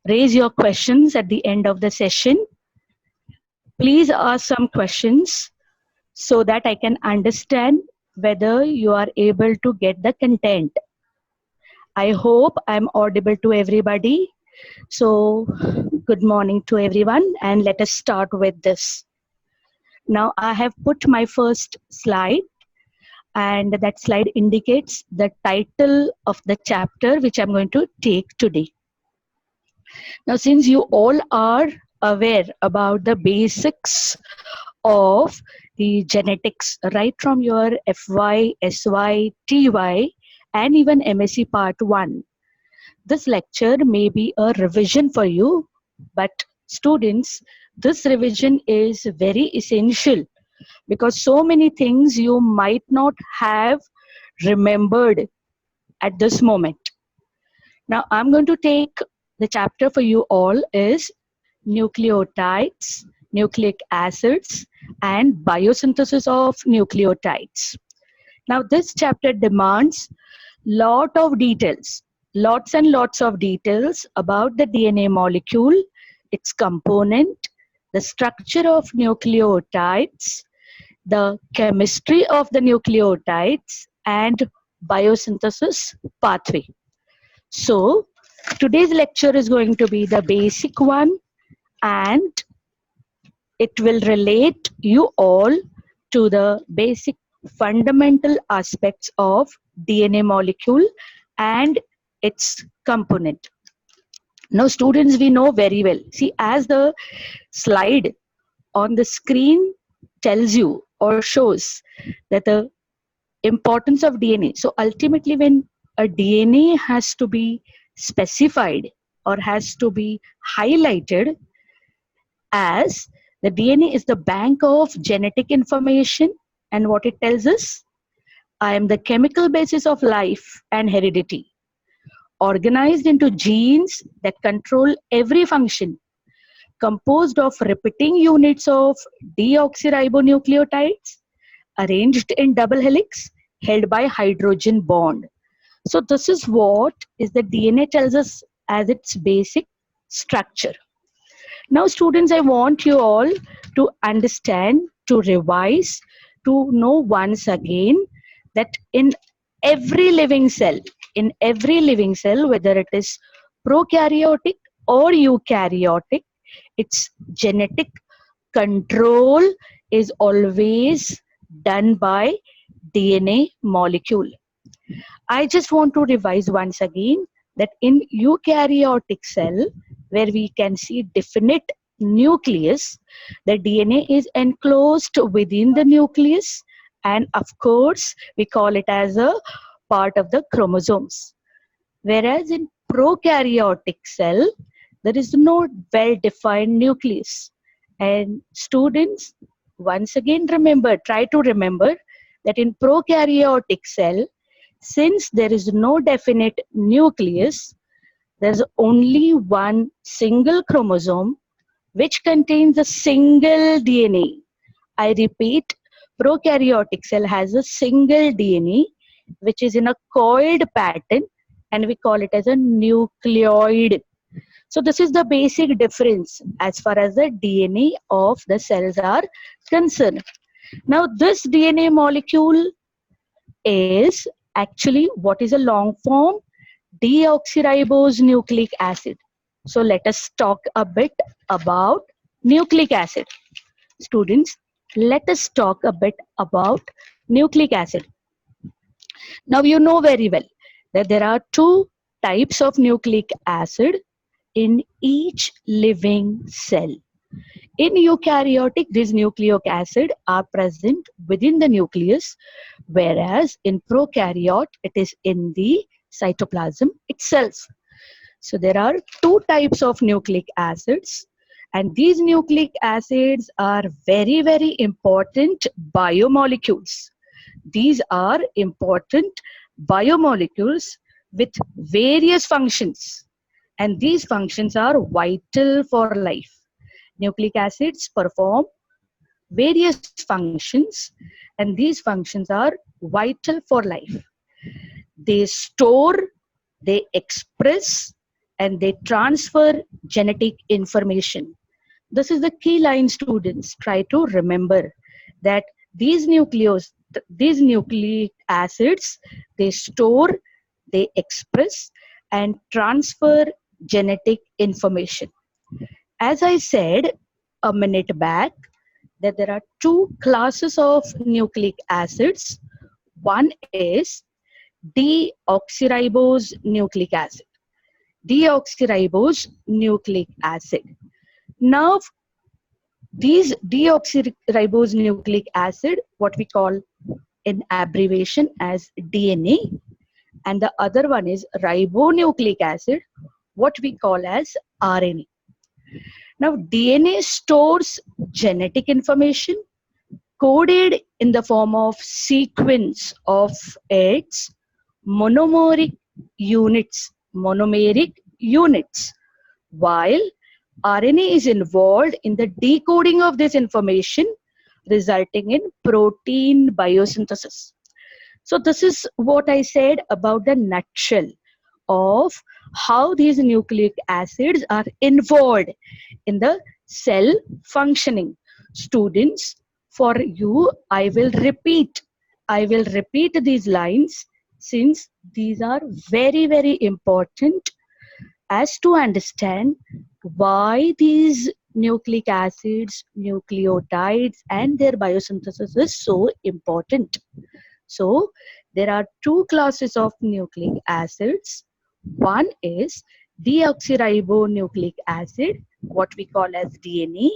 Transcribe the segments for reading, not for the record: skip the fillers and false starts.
raise your questions at the end of the session. Please ask some questions so that I can understand whether you are able to get the content. I hope I'm audible to everybody. So, good morning to everyone, and let us start with this. Now, I have put my first slide, and that slide indicates the title of the chapter which I'm going to take today. Now, since you all are aware about the basics of the genetics right from your FY, SY, TY, and even MSc Part 1, this lecture may be a revision for you, but students, this revision is very essential because so many things you might not have remembered at this moment. Now, I'm going to take the chapter for you all is nucleotides, nucleic acids, and biosynthesis of nucleotides. Now, this chapter demands lot of details, lots and lots of details about the DNA molecule, its component, the structure of nucleotides, the chemistry of the nucleotides, and biosynthesis pathway. So, today's lecture is going to be the basic one, and it will relate you all to the basic fundamental aspects of DNA molecule and its component. Now, students, we know very well. See, as the slide on the screen tells you or shows that the importance of DNA. So, ultimately, when a DNA has to be specified or has to be highlighted as the DNA is the bank of genetic information, and what it tells us, I am the chemical basis of life and heredity, organized into genes that control every function, composed of repeating units of deoxyribonucleotides arranged in double helix held by hydrogen bond. So this is what is the DNA tells us as its basic structure. Now, students, I want you all to understand, to revise, to know once again that in every living cell, whether it is prokaryotic or eukaryotic, its genetic control is always done by DNA molecule. I just want to revise once again that in eukaryotic cell, where we can see definite nucleus, the DNA is enclosed within the nucleus, and of course we call it as a part of the chromosomes. Whereas in prokaryotic cell, there is no well-defined nucleus. And students, once again try to remember that in prokaryotic cell, since there is no definite nucleus, there's only one single chromosome which contains a single DNA. I repeat, prokaryotic cell has a single DNA which is in a coiled pattern, and we call it as a nucleoid. So this is the basic difference as far as the DNA of the cells are concerned. Now this DNA molecule is actually what is a long form? Deoxyribose nucleic acid. So let us talk a bit about nucleic acid. Students, let us talk a bit about nucleic acid. Now you know very well that there are two types of nucleic acid in each living cell. In eukaryotic, these nucleic acid are present within the nucleus, whereas in prokaryote, it is in the cytoplasm itself. So there are two types of nucleic acids, and these nucleic acids are very, very important biomolecules. These are important biomolecules with various functions, and these functions are vital for life. Nucleic acids perform various functions, and these functions are vital for life. They store, they express, and they transfer genetic information. This is the key line, students. Try to remember that these nucleic acids, they store, they express, and transfer genetic information. As I said a minute back, that there are two classes of nucleic acids. One is deoxyribose nucleic acid. Deoxyribose nucleic acid. Now, these deoxyribose nucleic acid, what we call in abbreviation as DNA, and the other one is ribonucleic acid, what we call as RNA. Now, DNA stores genetic information coded in the form of sequence of its monomeric units, while RNA is involved in the decoding of this information, resulting in protein biosynthesis. So this is what I said about the nutshell of how these nucleic acids are involved in the cell functioning. Students, for you, I will repeat these lines, since these are very, very important as to understand why these nucleic acids, nucleotides, and their biosynthesis is so important. So there are two classes of nucleic acids. One is deoxyribonucleic acid, what we call as DNA,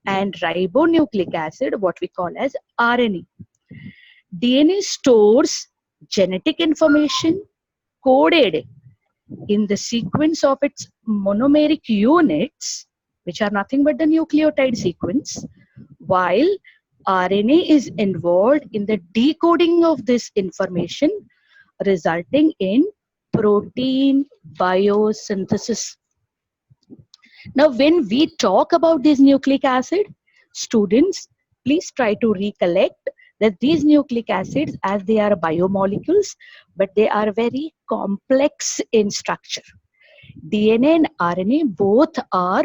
and ribonucleic acid, what we call as RNA. DNA stores genetic information coded in the sequence of its monomeric units, which are nothing but the nucleotide sequence, while RNA is involved in the decoding of this information, resulting in protein biosynthesis. Now, when we talk about this nucleic acid, students, please try to recollect that these nucleic acids, as they are biomolecules, but they are very complex in structure. DNA and RNA both are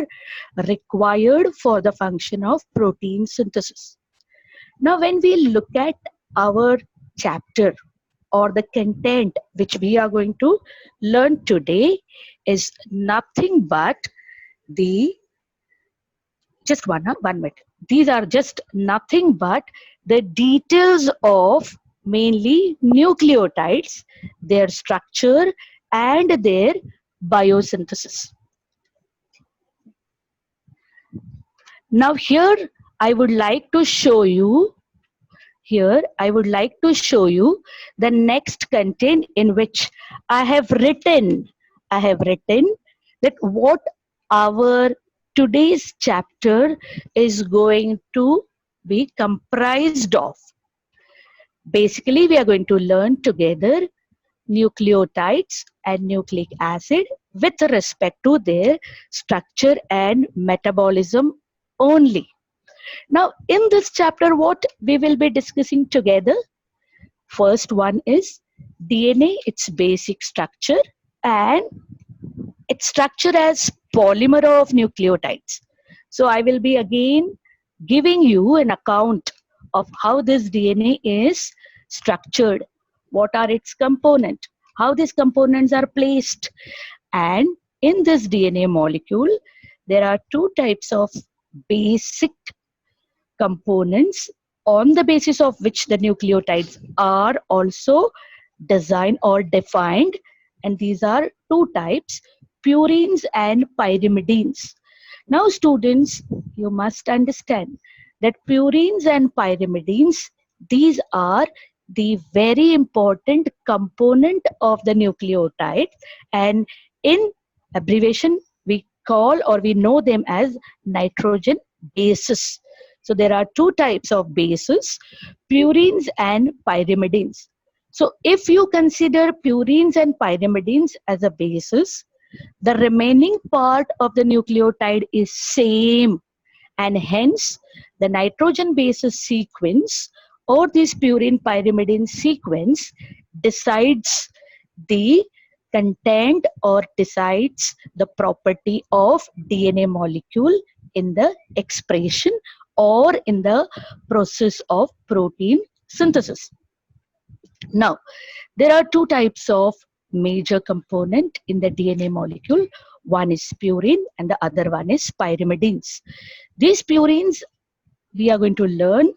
required for the function of protein synthesis. Now, when we look at our chapter or the content which we are going to learn today is nothing but just one minute. These are just nothing but the details of mainly nucleotides, their structure, and their biosynthesis. Now here I would like to show you the next content in which I have written that what our today's chapter is going to be comprised of. Basically, we are going to learn together nucleotides and nucleic acid with respect to their structure and metabolism only. Now, in this chapter, what we will be discussing together? First one is DNA, its basic structure, and its structure as polymer of nucleotides. So I will be again giving you an account of how this DNA is structured, what are its components, how these components are placed. And in this DNA molecule, there are two types of basic components on the basis of which the nucleotides are also designed or defined. And these are two types, purines and pyrimidines. Now, students, you must understand that purines and pyrimidines, these are the very important component of the nucleotide, and in abbreviation we call or we know them as nitrogen bases. So there are two types of bases, purines and pyrimidines. So if you consider purines and pyrimidines as a basis, the remaining part of the nucleotide is same, and hence the nitrogen bases sequence or this purine pyrimidine sequence decides the content or decides the property of DNA molecule in the expression or in the process of protein synthesis. Now, there are two types of major component in the DNA molecule. One is purine and the other one is pyrimidines. These purines, we are going to learn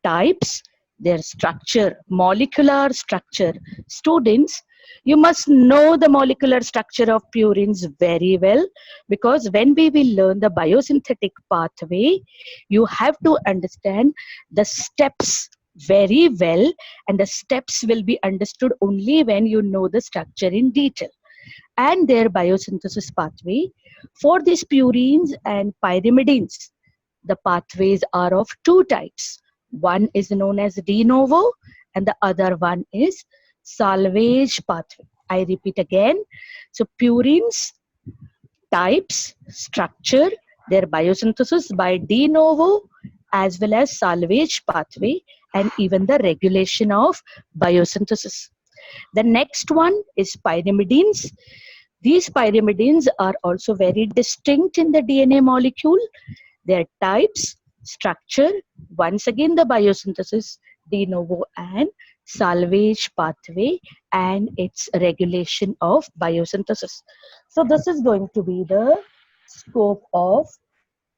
types, their structure, molecular structure. Students, you must know the molecular structure of purines very well, because when we will learn the biosynthetic pathway, you have to understand the steps very well, and the steps will be understood only when you know the structure in detail and their biosynthesis pathway. For these purines and pyrimidines, the pathways are of two types. One is known as de novo and the other one is salvage pathway. I repeat again. So purines, types, structure, their biosynthesis by de novo as well as salvage pathway, and even the regulation of biosynthesis. The next one is pyrimidines. These pyrimidines are also very distinct in the DNA molecule. Their types, structure, once again the biosynthesis, de novo and salvage pathway, and its regulation of biosynthesis. So this is going to be the scope of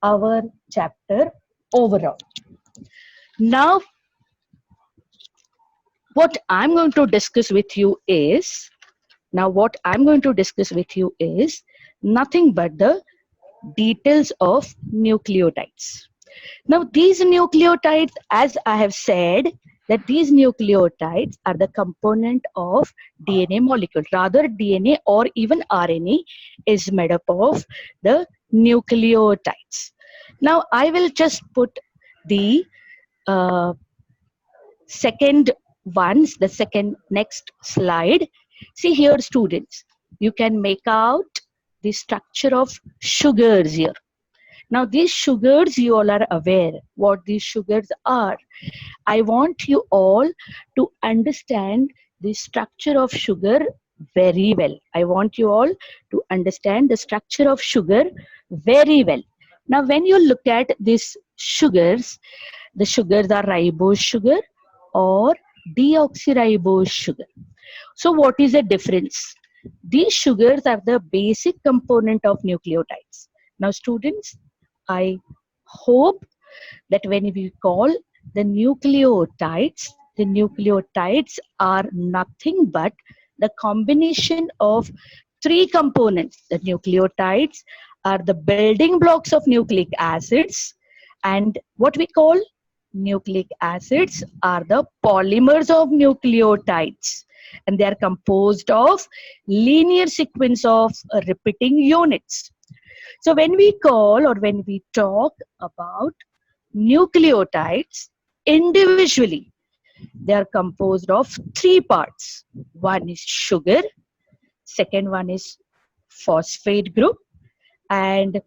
our chapter overall. Now, what I'm going to discuss with you is, nothing but the details of nucleotides. Now, these nucleotides, as I have said, that these nucleotides are the component of DNA molecule. Rather, DNA or even RNA is made up of the nucleotides. Now, I will just put the uh, the second next slide. See here, students, you can make out the structure of sugars here. Now, these sugars, you all are aware what these sugars are. I want you all to understand the structure of sugar very well. I want you all to understand the structure of sugar very well. Now, when you look at these sugars, the sugars are ribose sugar or deoxyribose sugar. So, what is the difference? These sugars are the basic component of nucleotides. Now, students, I hope that when we call the nucleotides are nothing but the combination of three components. The nucleotides are the building blocks of nucleic acids, and what we call nucleic acids are the polymers of nucleotides, and they are composed of linear sequence of repeating units. So when we call or when we talk about nucleotides individually, they are composed of three parts. One is sugar, second one is phosphate group, and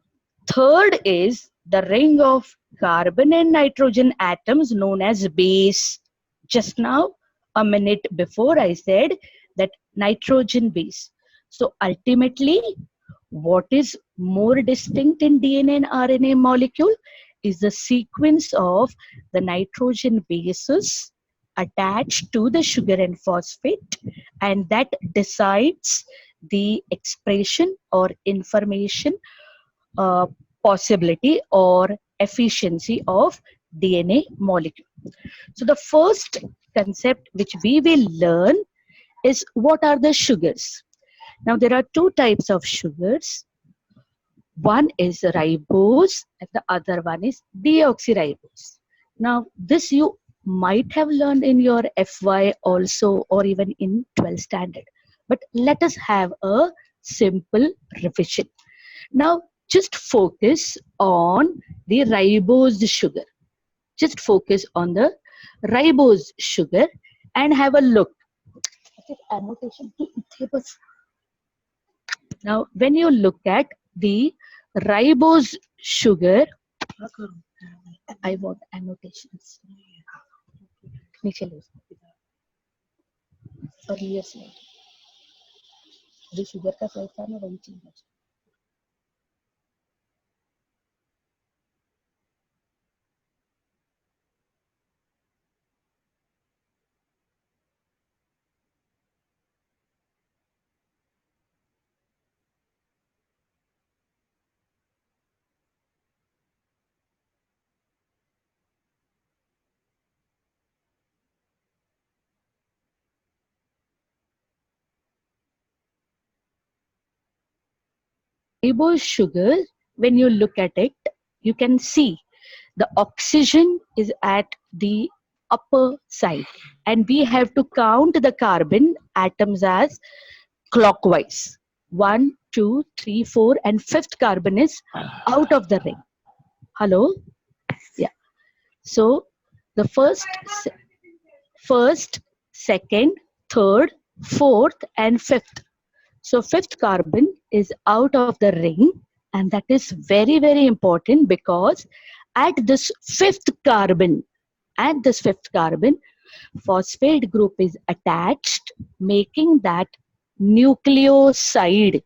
third is the ring of carbon and nitrogen atoms known as base. Just now, a minute before, I said that nitrogen base. So ultimately, what is more distinct in DNA and RNA molecule is the sequence of the nitrogen bases attached to the sugar and phosphate, and that decides the expression or information uh, possibility or efficiency of DNA molecule. So the first concept which we will learn is what are the sugars. Now there are two types of sugars. One is ribose and the other one is deoxyribose. Now this you might have learned in your FY also, or even in 12th standard. But let us have a simple revision. Now just focus on the ribose sugar. Just focus on the ribose sugar and have a look. Now, when you look at the ribose sugar, I want annotations. Earlier slide. अभी sugar का slide था ना, वही चीज है. Ribose sugar, when you look at it, you can see the oxygen is at the upper side, and we have to count the carbon atoms as clockwise. 1, 2, 3, 4, and fifth carbon is out of the ring. Hello? Yeah. So the first, second, third, fourth, and fifth. So fifth carbon is out of the ring, and that is very, very important because at this fifth carbon, phosphate group is attached, making that nucleoside.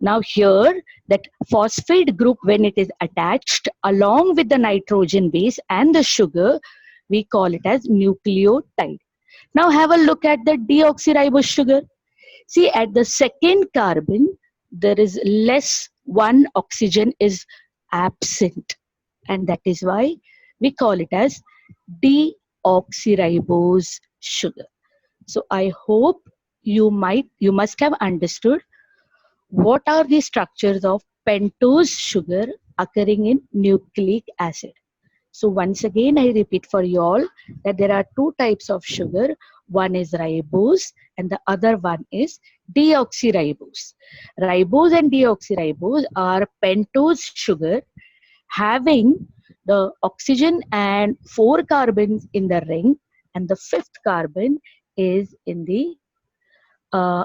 Now here, that phosphate group, when it is attached along with the nitrogen base and the sugar, we call it as nucleotide. Now have a look at the deoxyribose sugar. See, at the second carbon, there is less one oxygen is absent, and that is why we call it as deoxyribose sugar. So I hope you must have understood what are the structures of pentose sugar occurring in nucleic acid. So once again, I repeat for you all that there are two types of sugar. One is ribose and the other one is deoxyribose. Ribose and deoxyribose are pentose sugar having the oxygen and four carbons in the ring, and the fifth carbon is in the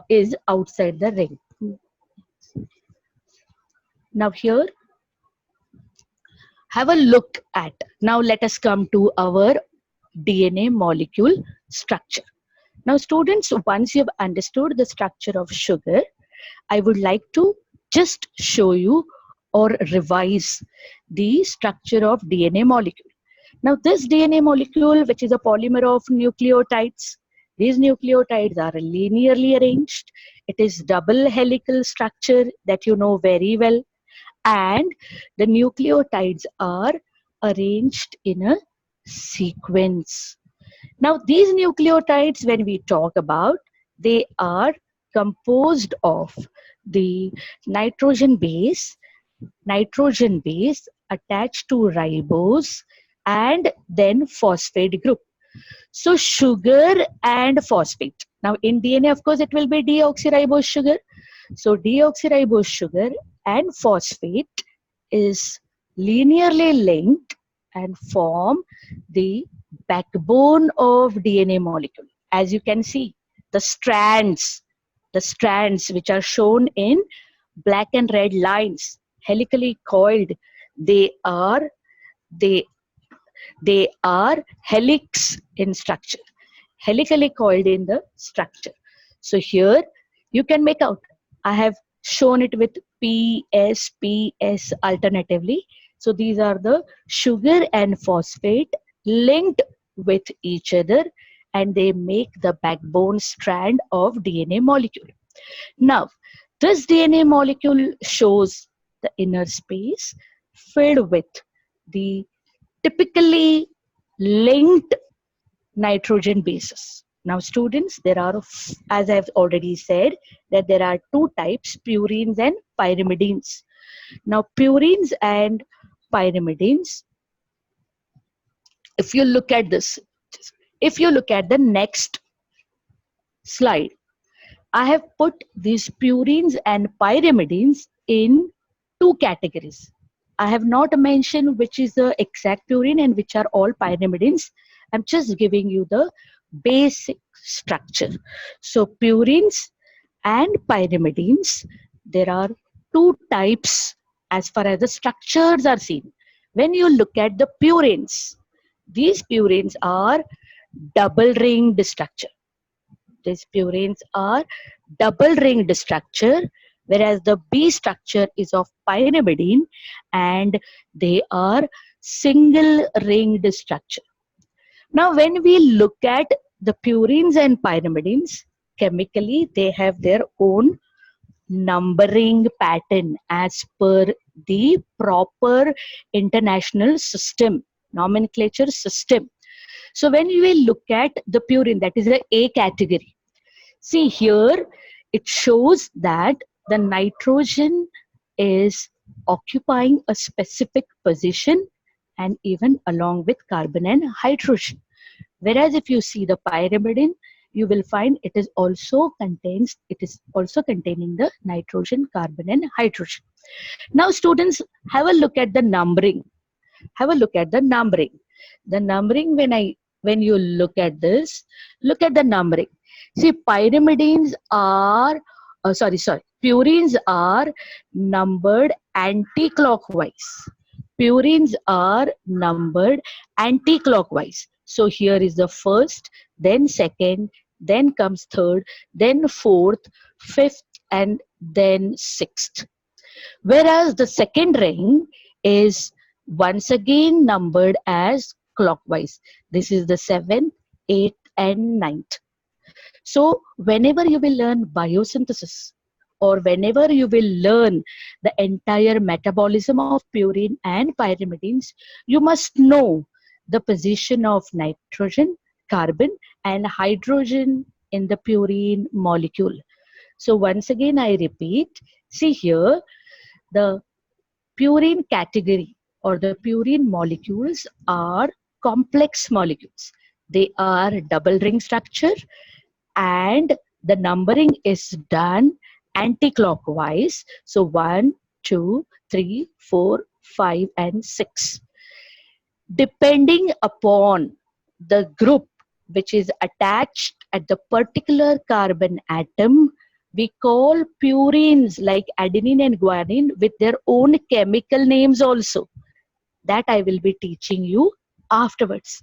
is outside the ring. Now here, have a look at. Now let us come to our DNA molecule structure. Now students, once you have understood the structure of sugar, I would like to just show you or revise the structure of DNA molecule. Now this DNA molecule, which is a polymer of nucleotides, these nucleotides are linearly arranged. It is double helical structure that you know very well, and the nucleotides are arranged in a sequence. Now these nucleotides, when we talk about, they are composed of the nitrogen base attached to ribose and then phosphate group. So sugar and phosphate. Now in DNA, of course, it will be deoxyribose sugar. So deoxyribose sugar and phosphate is linearly linked and form the backbone of DNA molecule. As you can see, the strands which are shown in black and red lines, helically coiled, they are they they are helix in structure, helically coiled in the structure. So here you can make out, I have shown it with PS alternatively. So these are the sugar and phosphate linked with each other, and they make the backbone strand of DNA molecule. Now, this DNA molecule shows the inner space filled with the typically linked nitrogen bases. Now students, there are, as I've already said, that there are two types, purines and pyrimidines. Now purines and pyrimidines, if you look at this, if you look at the next slide, I have put these purines and pyrimidines in two categories. I have not mentioned which is the exact purine and which are all pyrimidines. I'm just giving you the basic structure. So purines and pyrimidines, there are two types as far as the structures are seen. When you look at the purines, these purines are double ringed structure. These purines are double ringed structure, whereas the B structure is of pyrimidine and they are single ringed structure. Now, when we look at the purines and pyrimidines, chemically they have their own numbering pattern as per the proper international system, nomenclature system. So when we look at the purine, that is the A category. See here, it shows that the nitrogen is occupying a specific position and even along with carbon and hydrogen. Whereas if you see the pyrimidine, you will find it is also containing the nitrogen, carbon and hydrogen. Now students, have a look at the numbering. Have a look at the numbering. The numbering, when you look at this, look at the numbering. See, pyrimidines are purines are numbered anti-clockwise. Purines are numbered anti-clockwise. So here is the first, then second, then comes third, then fourth, fifth, and then sixth. Whereas the second ring is once again numbered as clockwise. This is the seventh, eighth, and ninth. So whenever you will learn biosynthesis or whenever you will learn the entire metabolism of purine and pyrimidines, you must know the position of nitrogen, carbon, and hydrogen in the purine molecule. So once again I repeat, see here, the purine category or the purine molecules are complex molecules. They are double ring structure and the numbering is done anti-clockwise. So 1, 2, 3, 4, 5, and 6. Depending upon the group which is attached at the particular carbon atom, we call purines like adenine and guanine with their own chemical names also. That I will be teaching you afterwards.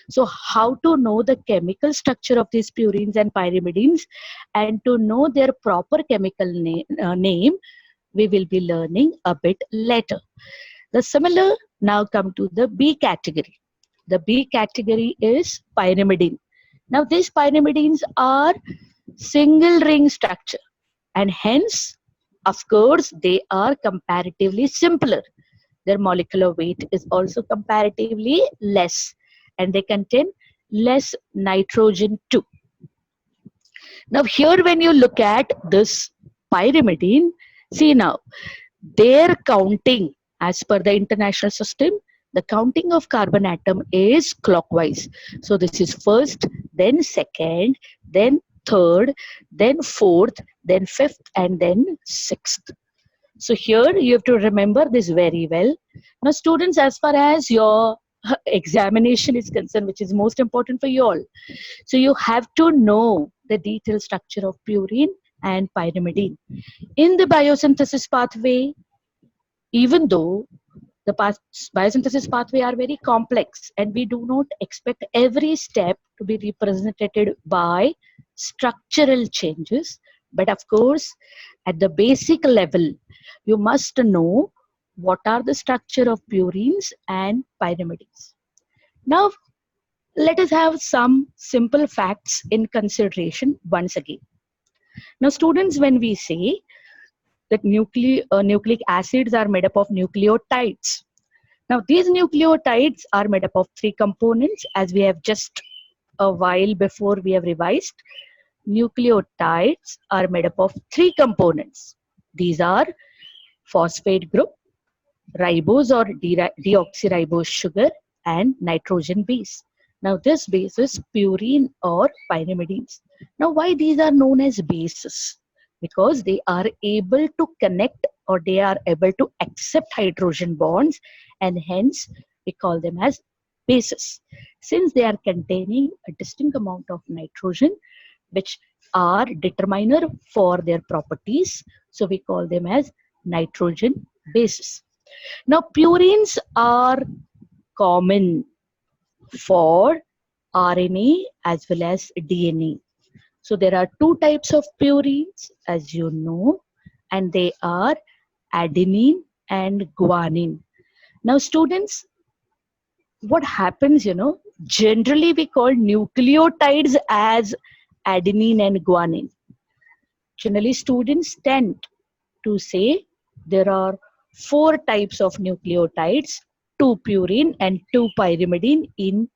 So how to know the chemical structure of these purines and pyrimidines and to know their proper chemical name, we will be learning a bit later. The similar now come to the B category. The B category is pyrimidine. Now these pyrimidines are single ring structure and hence of course they are comparatively simpler. Their molecular weight is also comparatively less and they contain less nitrogen too. Now here when you look at this pyrimidine, see now their counting as per the international system, the counting of carbon atom is clockwise. So this is first, then second, then third, then fourth, then fifth, and then sixth. So here you have to remember this very well. Now students, as far as your examination is concerned, which is most important for you all, so you have to know the detailed structure of purine and pyrimidine. In the biosynthesis pathway, even though the biosynthesis pathway are very complex and we do not expect every step to be represented by structural changes, but of course at the basic level you must know what are the structure of purines and pyrimidines. Now let us have some simple facts in consideration once again. Now students, when we say that nucleic acids are made up of nucleotides. Now these nucleotides are made up of three components as we have just a while before we have revised. Nucleotides are made up of three components. These are phosphate group, ribose or deoxyribose sugar, and nitrogen base. Now this base is purine or pyrimidines. Now why these are known as bases? Because they are able to connect or they are able to accept hydrogen bonds and hence we call them as bases. Since they are containing a distinct amount of nitrogen which are determiner for their properties, so we call them as nitrogen bases. Now purines are common for RNA as well as DNA. So there are two types of purines, as you know, and they are adenine and guanine. Now, students, what happens, generally we call nucleotides as adenine and guanine. Generally, students tend to say there are four types of nucleotides, two purine and two pyrimidine in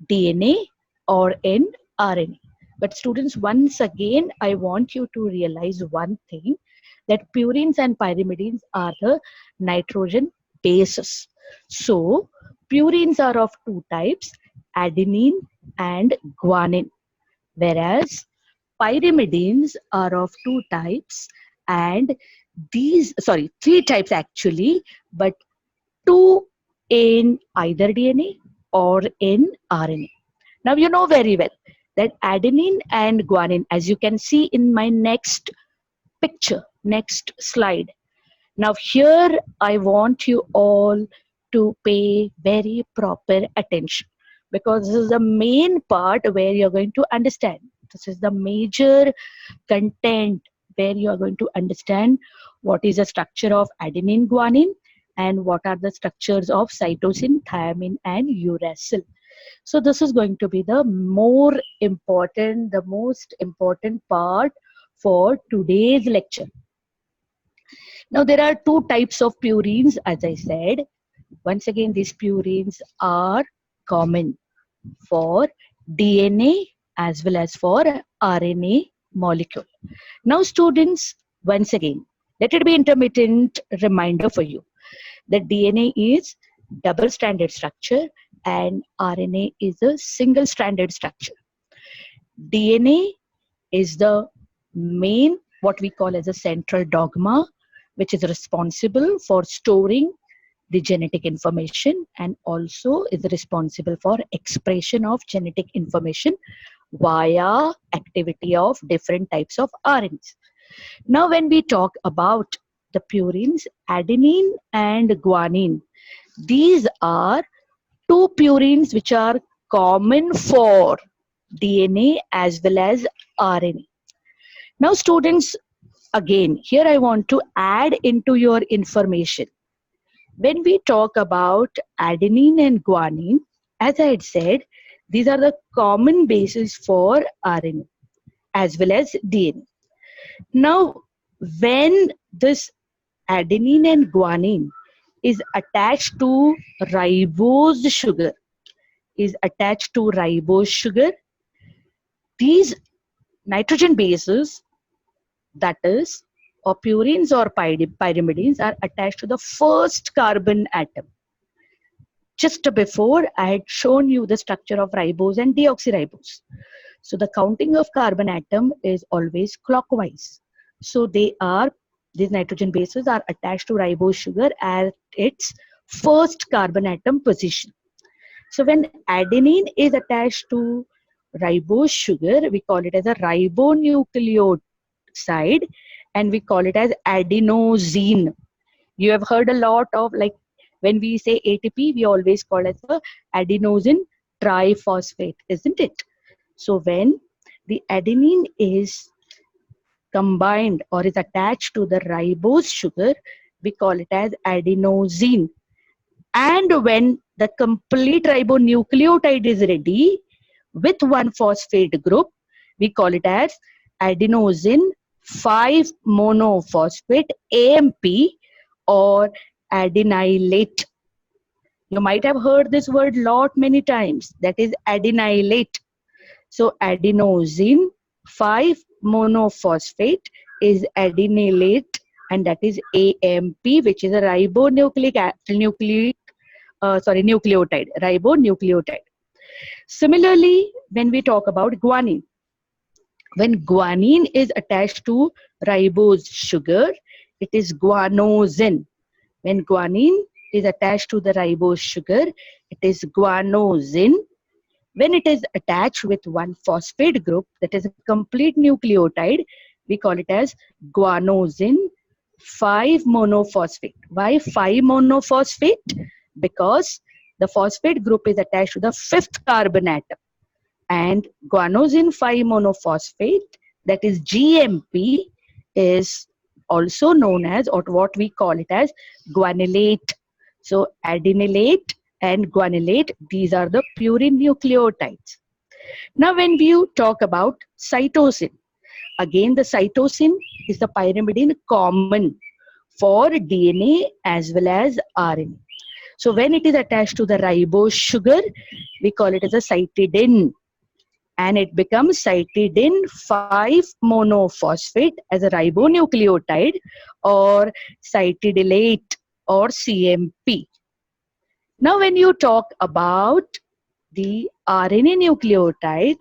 DNA or in RNA. But students, once again, I want you to realize one thing, that purines and pyrimidines are the nitrogen bases. So, purines are of two types, adenine and guanine, whereas pyrimidines are of two types, and three types actually, but two in either DNA or in RNA. Now you know very well that adenine and guanine, as you can see in my next picture, next slide. Now here I want you all to pay very proper attention, because this is the main part where you're going to understand. This is the major content where you are going to understand what is the structure of adenine guanine and what are the structures of cytosine, thiamine and uracil. So this is going to be the most important part for today's lecture. Now there are two types of purines, as I said. Once again, these purines are common for DNA as well as for RNA molecule. Now students, once again, let it be intermittent reminder for you that DNA is double stranded structure and RNA is a single stranded structure. DNA is the main, what we call as a central dogma, which is responsible for storing the genetic information and also is responsible for expression of genetic information via activity of different types of RNAs. Now, when we talk about the purines, adenine and guanine, these are two purines which are common for DNA as well as RNA. Now, students, again, here I want to add into your information. When we talk about adenine and guanine, as I had said, these are the common bases for RNA as well as DNA. Now, when this adenine and guanine is attached to ribose sugar, these nitrogen bases, that is, or purines or pyrimidines, are attached to the first carbon atom. Just before, I had shown you the structure of ribose and deoxyribose. So the counting of carbon atom is always clockwise. So these nitrogen bases are attached to ribose sugar at its first carbon atom position. So when adenine is attached to ribose sugar, we call it as a ribonucleotide and we call it as adenosine. You have heard a lot of, like, when we say ATP, we always call it the adenosine triphosphate, isn't it? So when the adenine is combined or is attached to the ribose sugar, we call it as adenosine. And when the complete ribonucleotide is ready with one phosphate group, we call it as adenosine 5-monophosphate AMP or adenylate. You might have heard this word many times, that is adenylate. So adenosine 5-monophosphate is adenylate and that is AMP, which is a ribonucleotide, ribonucleotide. Similarly, when we talk about guanine, when guanine is attached to ribose sugar, it is guanosine. When guanine is attached to the ribose sugar, it is guanosine. When it is attached with one phosphate group, that is a complete nucleotide, we call it as guanosine 5-monophosphate. Why 5-monophosphate? Because the phosphate group is attached to the fifth carbon atom. And guanosine 5 monophosphate, that is GMP, is also known as, or what we call it as, guanylate. So adenylate and guanylate, these are the purine nucleotides. Now when we talk about cytosine, again the cytosine is the pyrimidine common for DNA as well as RNA. So when it is attached to the ribose sugar, we call it as a cytidine, and it becomes cytidine 5 monophosphate as a ribonucleotide, or cytidylate, or CMP. Now when you talk about the RNA nucleotide,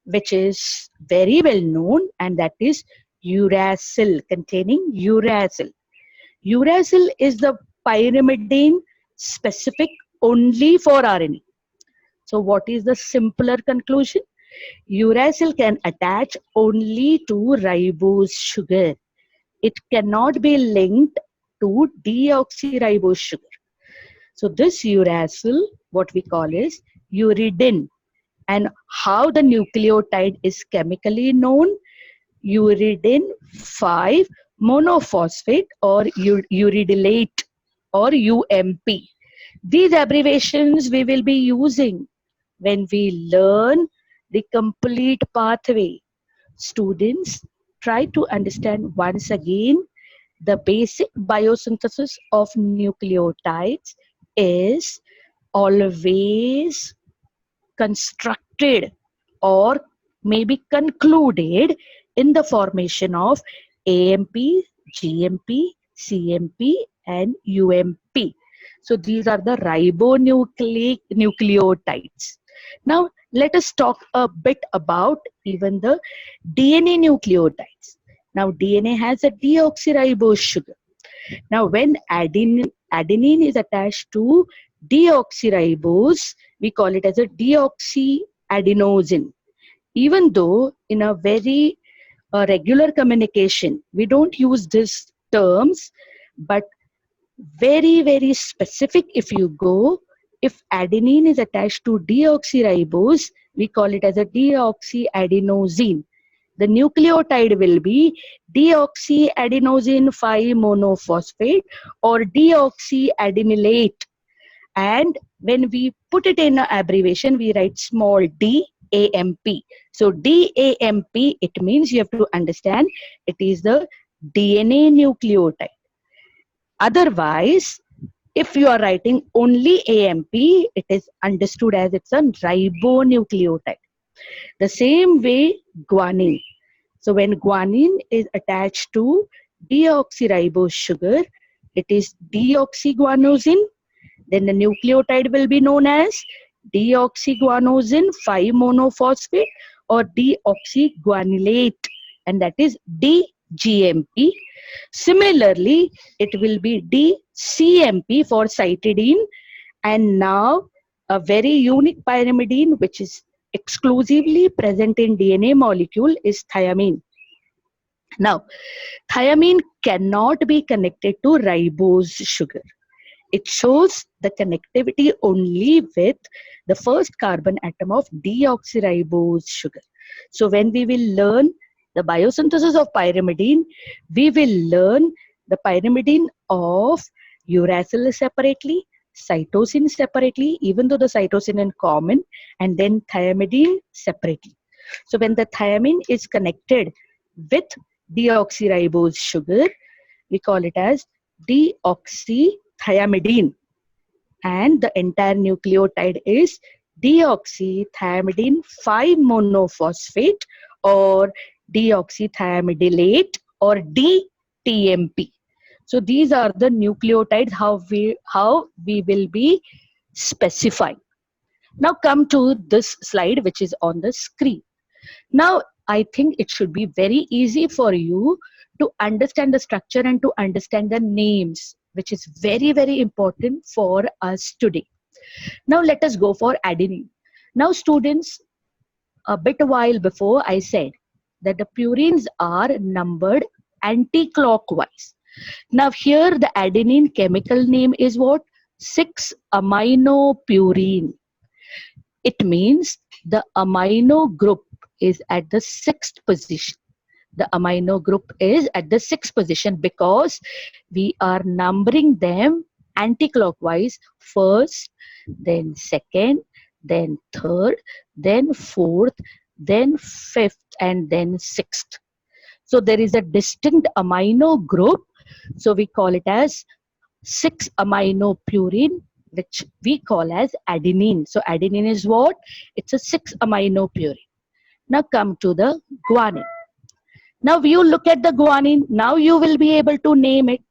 which is very well known, and that is uracil, containing uracil. Uracil is the pyrimidine specific only for RNA. So what is the simpler conclusion? Uracil can attach only to ribose sugar. It cannot be linked to deoxyribose sugar. So this uracil, what we call is uridine. And how the nucleotide is chemically known? Uridine 5 monophosphate, or uridylate, or UMP. These abbreviations we will be using when we learn the complete pathway. Students, try to understand once again the basic biosynthesis of nucleotides is always constructed or maybe concluded in the formation of AMP, GMP, CMP, and UMP. So these are the ribonucleotides. Now let us talk a bit about even the DNA nucleotides. Now DNA has a deoxyribose sugar. Now when adenine is attached to deoxyribose, we call it as a deoxyadenosine. Even though in a very regular communication, we don't use these terms, but very, very specific if you go, if adenine is attached to deoxyribose, we call it as a deoxyadenosine. The nucleotide will be deoxyadenosine 5 monophosphate, or deoxyadenylate. And when we put it in an abbreviation, we write small d AMP. So DAMP, it means you have to understand it is the DNA nucleotide. Otherwise, if you are writing only AMP, it is understood as it's a ribonucleotide. The same way guanine. So when guanine is attached to deoxyribose sugar, it is deoxyguanosine. Then the nucleotide will be known as deoxyguanosine 5 monophosphate, or deoxyguanylate, and that is DGMP. Similarly, it will be DCMP for cytidine, and now a very unique pyrimidine which is exclusively present in DNA molecule is thiamine. Now, thiamine cannot be connected to ribose sugar. It shows the connectivity only with the first carbon atom of deoxyribose sugar. So when we will learn the biosynthesis of pyrimidine, we will learn the pyrimidine of uracil separately, cytosine separately, even though the cytosine is common, and then thiamidine separately. So when the thiamine is connected with deoxyribose sugar, we call it as deoxythiamidine, and the entire nucleotide is deoxythiamidine 5 monophosphate, or deoxythiamidylate, or DTMP. So these are the nucleotides how we will be specifying. Now come to this slide which is on the screen. Now I think it should be very easy for you to understand the structure and to understand the names, which is very, very important for us today. Now let us go for adenine. Now students, a bit while before I said that the purines are numbered anti-clockwise. Now here the adenine chemical name is what? 6-aminopurine. It means the amino group is at the sixth position. The amino group is at the sixth position because we are numbering them anti-clockwise. First, then second, then third, then fourth, then fifth, and then sixth. So there is a distinct amino group. So we call it as 6-aminopurine, which we call as adenine. So adenine is what? It's a 6-aminopurine. Now come to the guanine. Now you look at the guanine. Now you will be able to name it.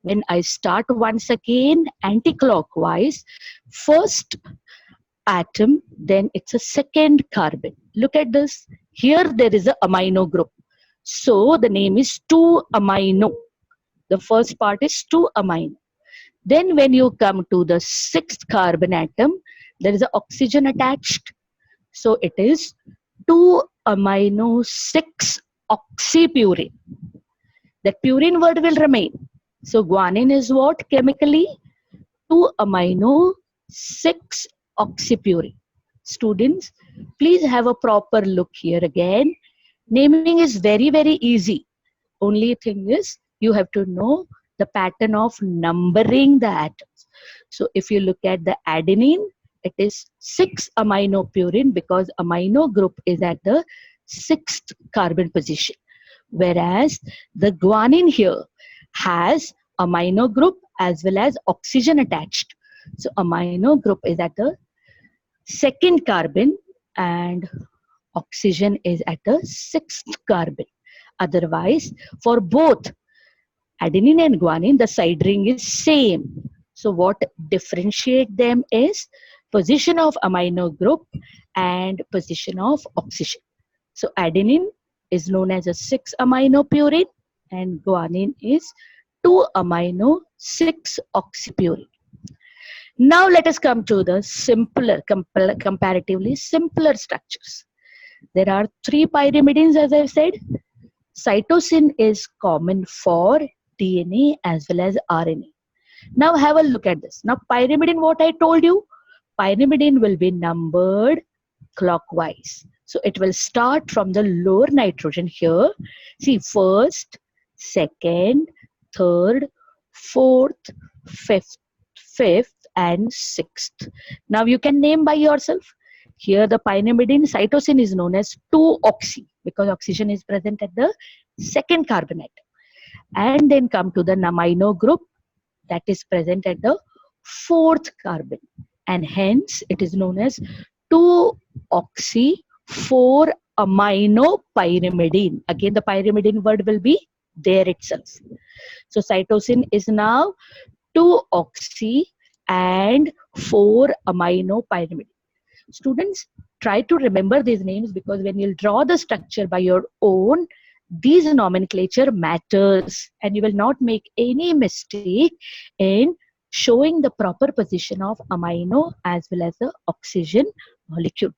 When I start once again anti-clockwise, first atom, then it's a second carbon. Look at this. Here there is a amino group. So the name is 2-amino. The first part is 2-amino. Then when you come to the sixth carbon atom, there is an oxygen attached. So it is 2-amino-6-oxypurine. That purine word will remain. So guanine is what chemically? 2-amino-6-oxypurine. Students, please have a proper look here again. Naming is very, very easy. Only thing is you have to know the pattern of numbering the atoms. So if you look at the adenine, it is 6-aminopurine because amino group is at the sixth carbon position. Whereas the guanine here has amino group as well as oxygen attached. So amino group is at the second carbon and oxygen is at the sixth carbon. Otherwise, for both adenine and guanine, the side ring is same. So what differentiate them is position of amino group and position of oxygen. So adenine is known as a 6-aminopurine and guanine is 2-amino-6-oxypurine. Now let us come to the simpler, comparatively simpler structures. There are 3 pyrimidines, as I've said. Cytosine is common for DNA as well as RNA. Now have a look at this. Now pyrimidine, what I told you, pyrimidine will be numbered clockwise. So it will start from the lower nitrogen here. See, first, second, third, fourth, fifth, and sixth. Now you can name by yourself. Here the pyrimidine cytosine is known as 2-oxy because oxygen is present at the second carbon atom. And then come to the amino group that is present at the fourth carbon. And hence it is known as 2-oxy 4-aminopyrimidine. Again the pyrimidine word will be there itself. So cytosine is now 2-oxy and 4-aminopyrimidine. Students, try to remember these names because when you'll draw the structure by your own, these nomenclature matters and you will not make any mistake in showing the proper position of amino as well as the oxygen molecule.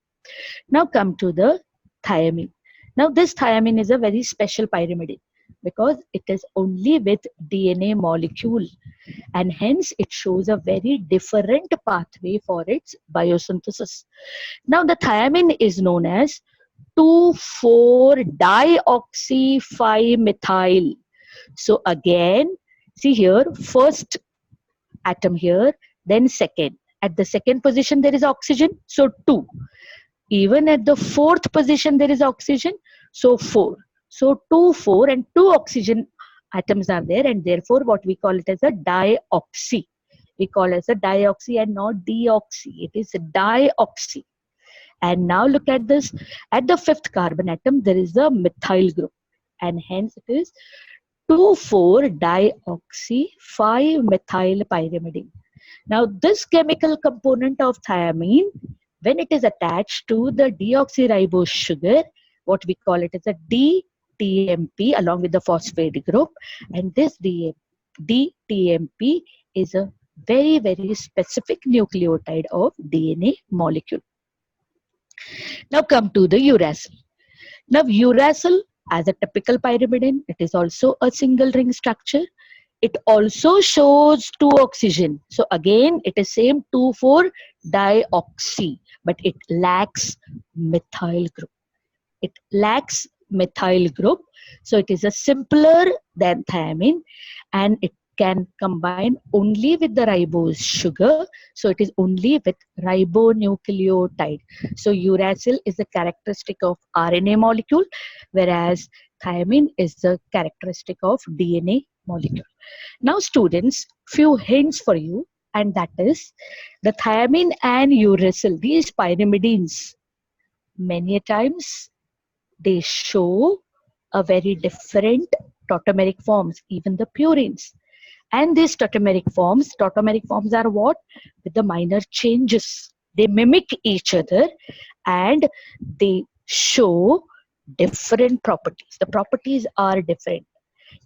Now come to the thiamine. Now this thiamine is a very special pyrimidine because it is only with DNA molecule and hence it shows a very different pathway for its biosynthesis. Now the thiamine is known as 2,4-dioxy-5-methyl. So again, see here, first atom here, then second. At the second position there is oxygen, so 2. Even at the fourth position there is oxygen, so 4. So 2, 4 and 2 oxygen atoms are there and therefore what we call it as a dioxy. We call it as a dioxy and not deoxy. It is a dioxy. And now look at this. At the fifth carbon atom there is a methyl group and hence it is 2,4-dioxy-5-methylpyrimidine. Now this chemical component of thiamine, when it is attached to the deoxyribose sugar, what we call it is a DTMP along with the phosphate group, and this DTMP is a very, very specific nucleotide of DNA molecule. Now come to the uracil. Now uracil, as a typical pyrimidine, it is also a single ring structure. It also shows 2 oxygen. So again, it is same 2,4 dioxy, but it lacks methyl group. It lacks methyl group, so it is a simpler than thiamine, and it can combine only with the ribose sugar, so it is only with ribonucleotide. So uracil is the characteristic of RNA molecule, whereas thiamine is the characteristic of DNA molecule. Now students, few hints for you, and that is the thiamine and uracil, these pyrimidines, many times they show a very different tautomeric forms, even the purines. And these tautomeric forms are what? With the minor changes. They mimic each other and they show different properties. The properties are different.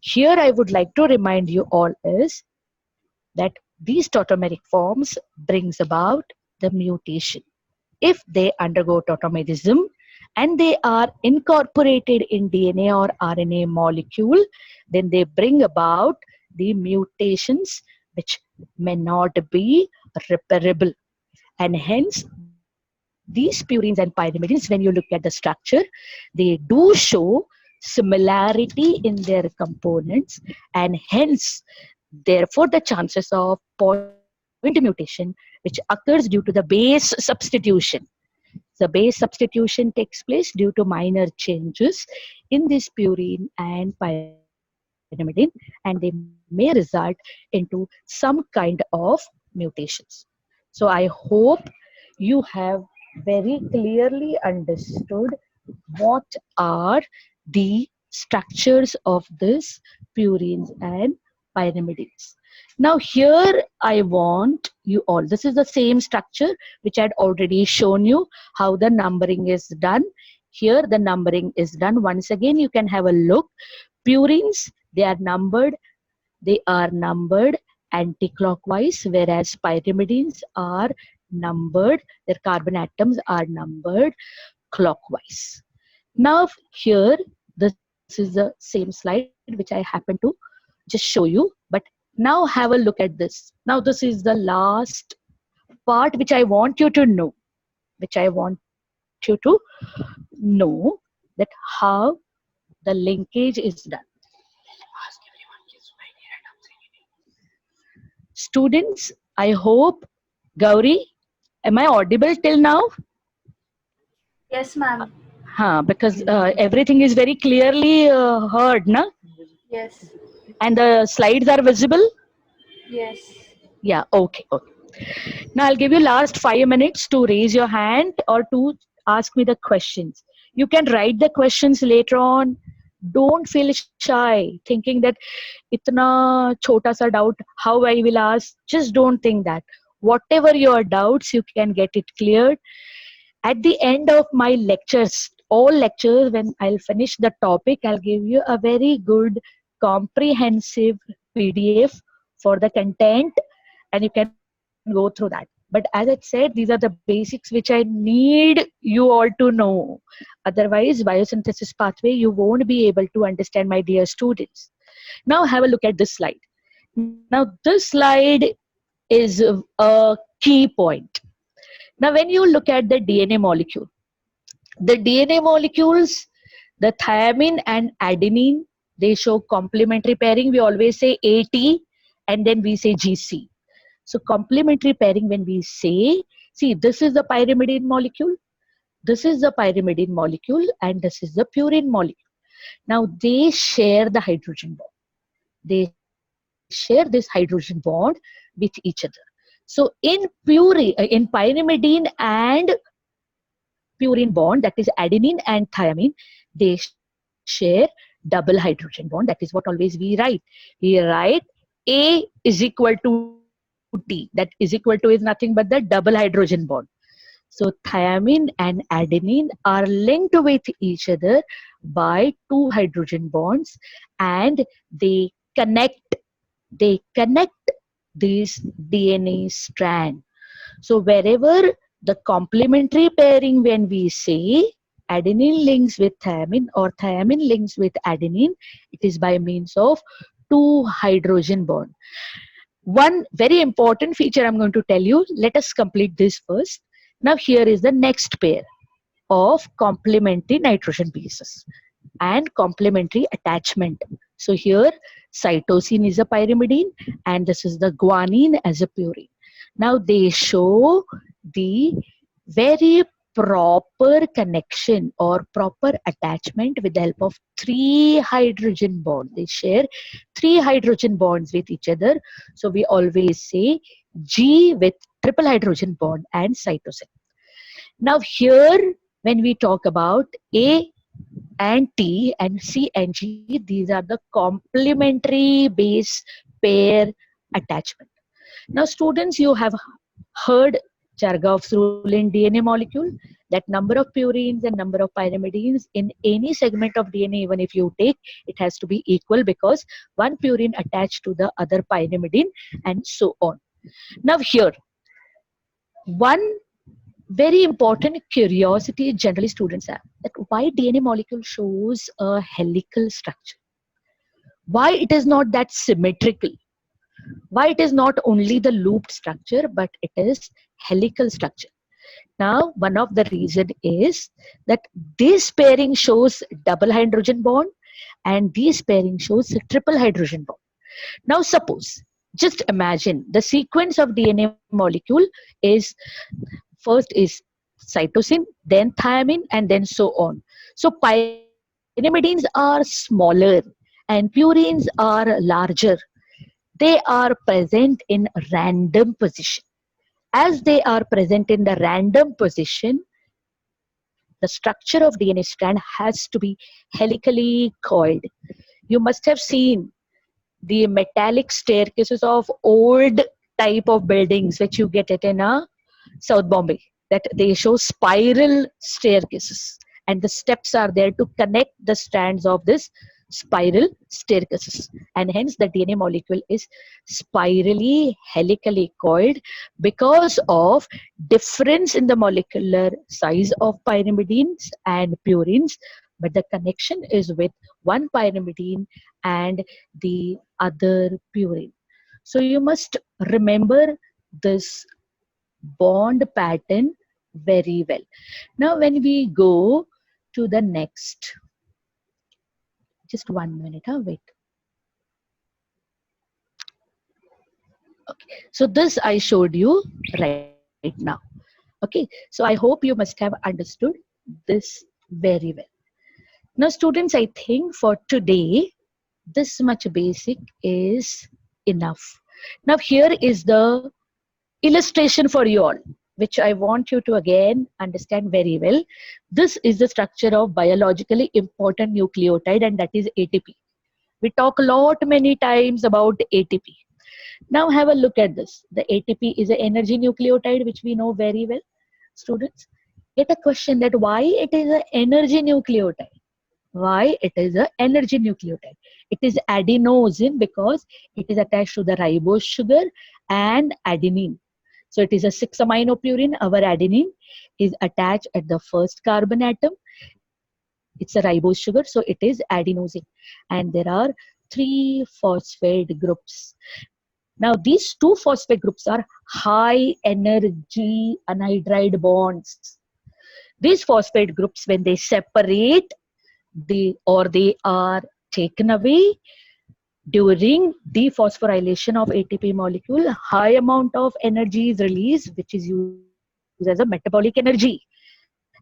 Here I would like to remind you all is that these tautomeric forms brings about the mutation. If they undergo tautomerism and they are incorporated in DNA or RNA molecule, then they bring about the mutations which may not be reparable. And hence, these purines and pyrimidines, when you look at the structure, they do show similarity in their components, and hence, therefore, the chances of point mutation which occurs due to the base substitution. The base substitution takes place due to minor changes in this purine and pyrimidine, and they may result into some kind of mutations. So I hope you have very clearly understood what are the structures of this purines and pyrimidines. Now here I want you all, this is the same structure which I had already shown you how the numbering is done. Here the numbering is done. Once again you can have a look. Purines, they are numbered anti-clockwise, whereas pyrimidines are numbered, their carbon atoms are numbered clockwise. Now here, this is the same slide which I happen to just show you, but now have a look at this. Now this is the last part which I want you to know, which I want you to know that how the linkage is done. Students, I hope, Gauri, am I audible till now? Yes, ma'am. Because everything is very clearly heard, na? Yes. And the slides are visible? Yes. Yeah, okay, okay. Now I'll give you last 5 minutes to raise your hand or to ask me the questions. You can write the questions later on. Don't feel shy thinking that itna chota sa doubt, how I will ask. Just don't think that. Whatever your doubts, you can get it cleared. At the end of my lectures, all lectures, when I'll finish the topic, I'll give you a very good comprehensive PDF for the content, and you can go through that. But as I said, these are the basics which I need you all to know. Otherwise, biosynthesis pathway, you won't be able to understand, my dear students. Now have a look at this slide. Now this slide is a key point. Now when you look at the DNA molecule, the DNA molecules, the thiamine and adenine, they show complementary pairing. We always say AT and then we say GC. So complementary pairing, when we say, see, this is the pyrimidine molecule, this is the pyrimidine molecule, and this is the purine molecule. Now they share the hydrogen bond. They share this hydrogen bond with each other. So in pyrimidine and purine bond, that is adenine and thiamine, they share double hydrogen bond. That is what always we write. We write A is equal to T. That is equal to is nothing but the double hydrogen bond. So thiamine and adenine are linked with each other by two hydrogen bonds, and they connect connect this DNA strand. So wherever the complementary pairing, when we say adenine links with thiamine or thiamine links with adenine, it is by means of two hydrogen bond. one very important feature I'm going to tell you. Let us complete this first. Now here is the next pair of complementary nitrogen bases and complementary attachment. So here cytosine is a pyrimidine and this is the guanine as a purine. Now they show the very proper connection or proper attachment with the help of three hydrogen bonds. They share three hydrogen bonds with each other. So we always say G with triple hydrogen bond and cytosine. Now here when we talk about A and T and C and G, these are the complementary base pair attachment. Now students, you have heard Chargaff's rule in DNA molecule, that number of purines and number of pyrimidines in any segment of DNA, even if you take, it has to be equal because one purine attached to the other pyrimidine and so on. Now here, one very important curiosity generally students have, that why DNA molecule shows a helical structure, why it is not that symmetrical, why it is not only the looped structure but it is helical structure. Now one of the reason is that this pairing shows double hydrogen bond and this pairing shows triple hydrogen bond. Now suppose, just imagine the sequence of DNA molecule is, first is cytosine, then thymine, and then so on. So pyrimidines are smaller and purines are larger. They are present in random position. As they are present in the random position, the structure of DNA strand has to be helically coiled. You must have seen the metallic staircases of old type of buildings which you get it in a South Bombay, that they show spiral staircases and the steps are there to connect the strands of this spiral staircases, and hence the DNA molecule is spirally helically coiled because of difference in the molecular size of pyrimidines and purines, but the connection is with one pyrimidine and the other purine. So you must remember this bond pattern very well. Now when we go to the next, just 1 minute, wait. Okay, so this I showed you right now. Okay, so I hope you must have understood this very well. Now students, I think for today this much basic is enough. Now here is the illustration for you all, which I want you to again understand very well. This is the structure of biologically important nucleotide and that is ATP. We talk a lot many times about ATP. Now have a look at this. The ATP is an energy nucleotide which we know very well. Students, get a question that why it is an energy nucleotide. Why it is an energy nucleotide? It is adenosine because it is attached to the ribose sugar and adenine. So it is a 6-aminopurine. Our adenine is attached at the first carbon atom. It's a ribose sugar, so it is adenosine. And there are 3 phosphate groups. Now these 2 phosphate groups are high energy anhydride bonds. These phosphate groups, when they separate, they are taken away during dephosphorylation of ATP molecule, high amount of energy is released, which is used as a metabolic energy.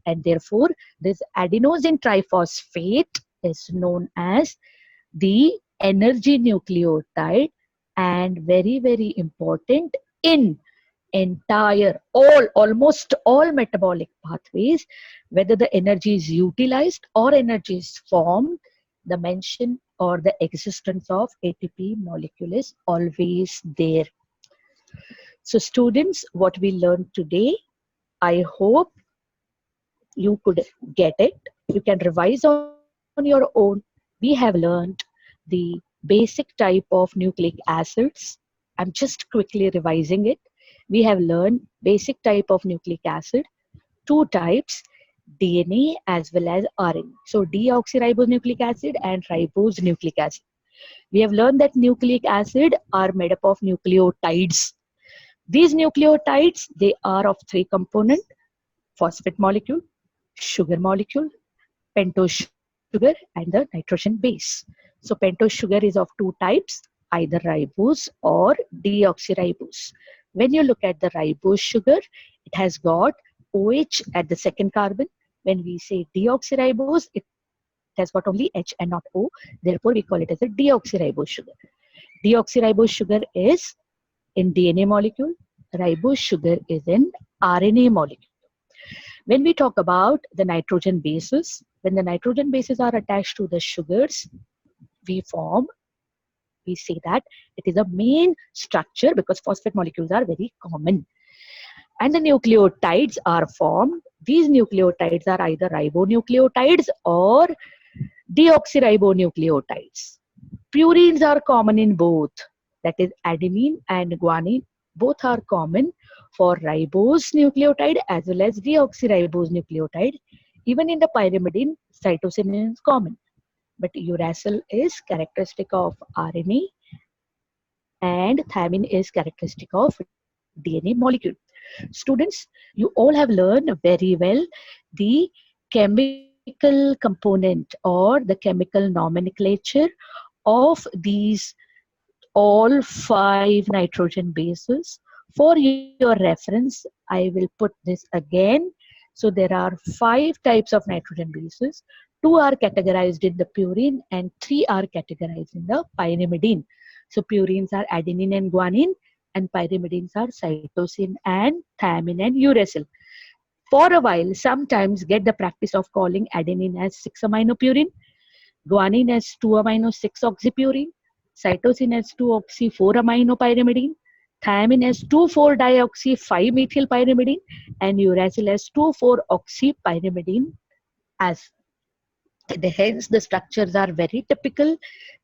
And therefore, this adenosine triphosphate is known as the energy nucleotide, and very, very important in almost all metabolic pathways, whether the energy is utilized or energy is formed, the mention or the existence of ATP molecule is always there. So students, what we learned today, I hope you could get it. You can revise on your own. We have learned the basic type of nucleic acids. I'm just quickly revising it. We have learned basic type of nucleic acid, 2 types, DNA as well as RNA. So deoxyribonucleic acid and ribose nucleic acid. We have learned that nucleic acid are made up of nucleotides. These nucleotides, they are of three components: phosphate molecule, sugar molecule, pentose sugar, and the nitrogen base. So pentose sugar is of two types, either ribose or deoxyribose. When you look at the ribose sugar, it has got OH at the second carbon. When we say deoxyribose, it has got only H and not O. Therefore, we call it as a deoxyribose sugar. Deoxyribose sugar is in DNA molecule. Ribose sugar is in RNA molecule. When we talk about the nitrogen bases, when the nitrogen bases are attached to the sugars, we say that it is a main structure because phosphate molecules are very common. And the nucleotides are formed. These nucleotides are either ribonucleotides or deoxyribonucleotides. Purines are common in both, that is adenine and guanine. Both are common for ribose nucleotide as well as deoxyribose nucleotide. Even in the pyrimidine, cytosine is common. But uracil is characteristic of RNA and thymine is characteristic of DNA molecule. Students, you all have learned very well the chemical component or the chemical nomenclature of these all five nitrogen bases. For your reference, I will put this again. So there are five types of nitrogen bases. Two are categorized in the purine and three are categorized in the pyrimidine. So purines are adenine and guanine, and pyrimidines are cytosine and thymine and uracil. For a while, sometimes get the practice of calling adenine as 6-aminopurine, guanine as 2-amino-6-oxypurine, cytosine as 2-oxy-4-aminopyrimidine, thymine as 2,4-dioxy-5-methylpyrimidine, and uracil as 2,4-oxypyrimidine as. Hence, the structures are very typical.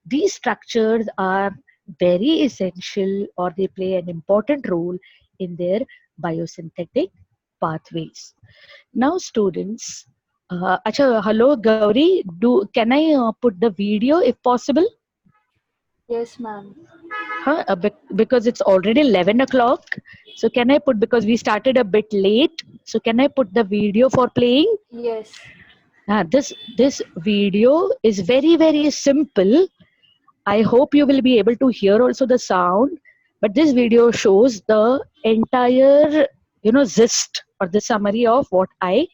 These structures are very essential or they play an important role in their biosynthetic pathways. Now, students, hello Gauri, can I put the video if possible? Yes, ma'am. Because it's already 11 o'clock. So can I put, because we started a bit late, so can I put the video for playing? Yes. This video is very simple. I hope you will be able to hear also the sound, but this video shows the entire gist or the summary of what I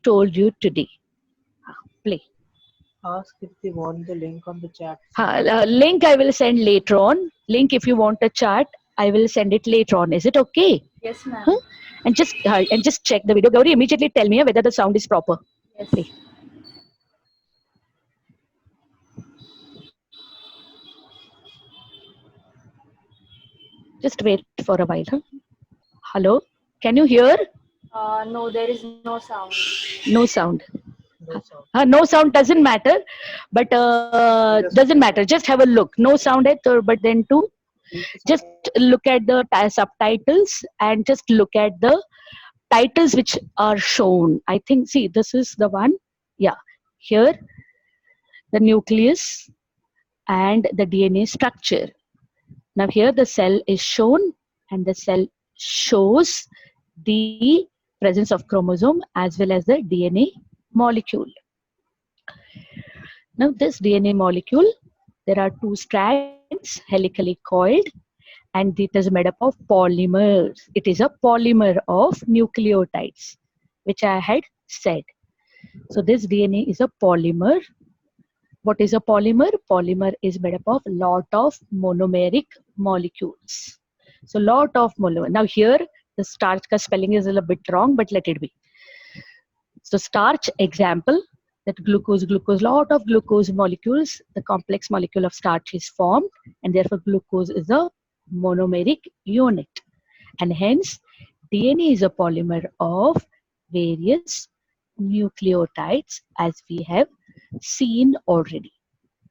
told you today. Play. Ask if they want the link on the chat. Link I will send later on. Link if you want a chat, I will send it later on. Is it okay? Yes, ma'am. And just check the video. Gauri, immediately tell me whether the sound is proper. Yes. Play. Just wait for a while. Hello? Can you hear? No, there is no sound. No sound. No sound. No sound doesn't matter, but doesn't matter. Just have a look. No sound, but then to just look at the subtitles and just look at the titles which are shown. I think, see, this is the one. Yeah, here the nucleus and the DNA structure. Now here the cell is shown and the cell shows the presence of chromosome as well as the DNA molecule. Now this DNA molecule, there are two strands helically coiled and it is made up of polymers. It is a polymer of nucleotides, which I had said. So this DNA is a polymer. What is a polymer? Polymer is made up of lot of monomeric molecules. So lot of monomer. Now here the starch ka spelling is a little bit wrong, but let it be. So starch example, that glucose, lot of glucose molecules, the complex molecule of starch is formed and therefore glucose is a monomeric unit. And hence DNA is a polymer of various nucleotides as we have seen already.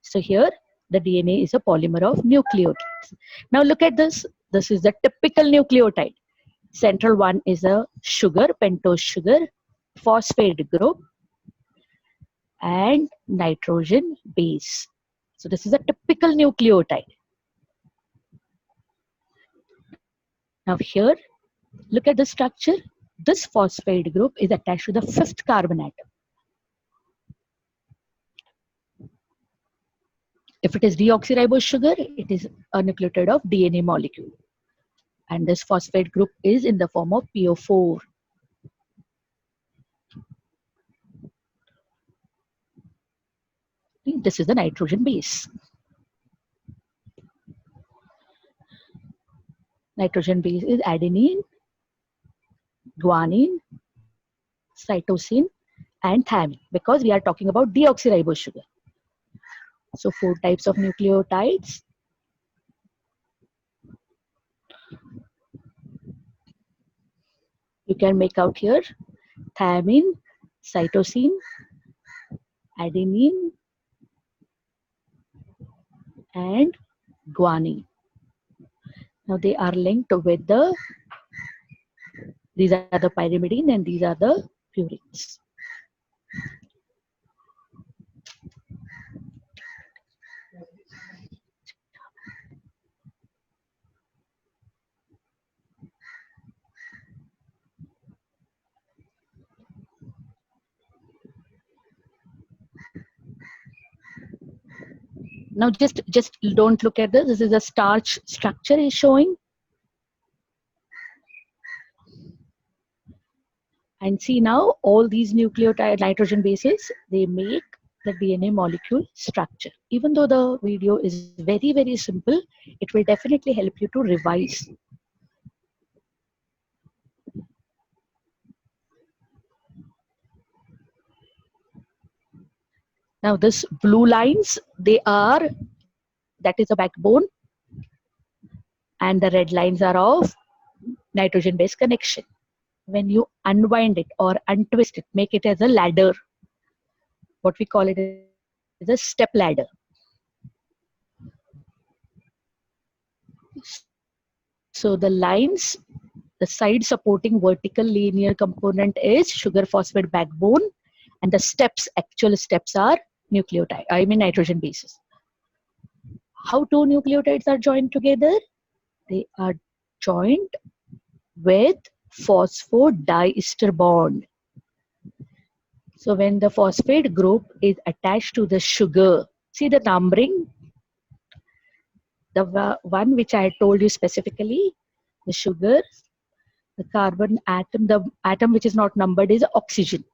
So here the DNA is a polymer of nucleotides. Now look at this. This is the typical nucleotide. Central one is a sugar, pentose sugar, phosphate group, and nitrogen base. So this is a typical nucleotide. Now here, look at the structure. This phosphate group is attached to the 5th carbon atom. If it is deoxyribose sugar, it is a nucleotide of DNA molecule. And this phosphate group is in the form of PO4. This is the nitrogen base. Nitrogen base is adenine, guanine, cytosine, and thymine, because we are talking about deoxyribose sugar. So 4 types of nucleotides. You can make out here thymine, cytosine, adenine, and guanine. Now they are linked with these are the pyrimidine and these are the purines. Now just don't look at this. This is a starch structure is showing. And see now all these nucleotide nitrogen bases, they make the DNA molecule structure. Even though the video is very, very simple, it will definitely help you to revise. Now this blue lines, that is a backbone, and the red lines are of nitrogen base connection. When you unwind it or untwist it, make it as a ladder. What we call it is a step ladder. So the lines, the side supporting vertical linear component is sugar phosphate backbone, and the steps, actual steps, are nitrogen bases. How 2 nucleotides are joined together? They are joined with phosphodiester bond. So when the phosphate group is attached to the sugar, see the numbering, the one which I told you specifically, the sugar, the carbon atom, the atom which is not numbered is oxygen.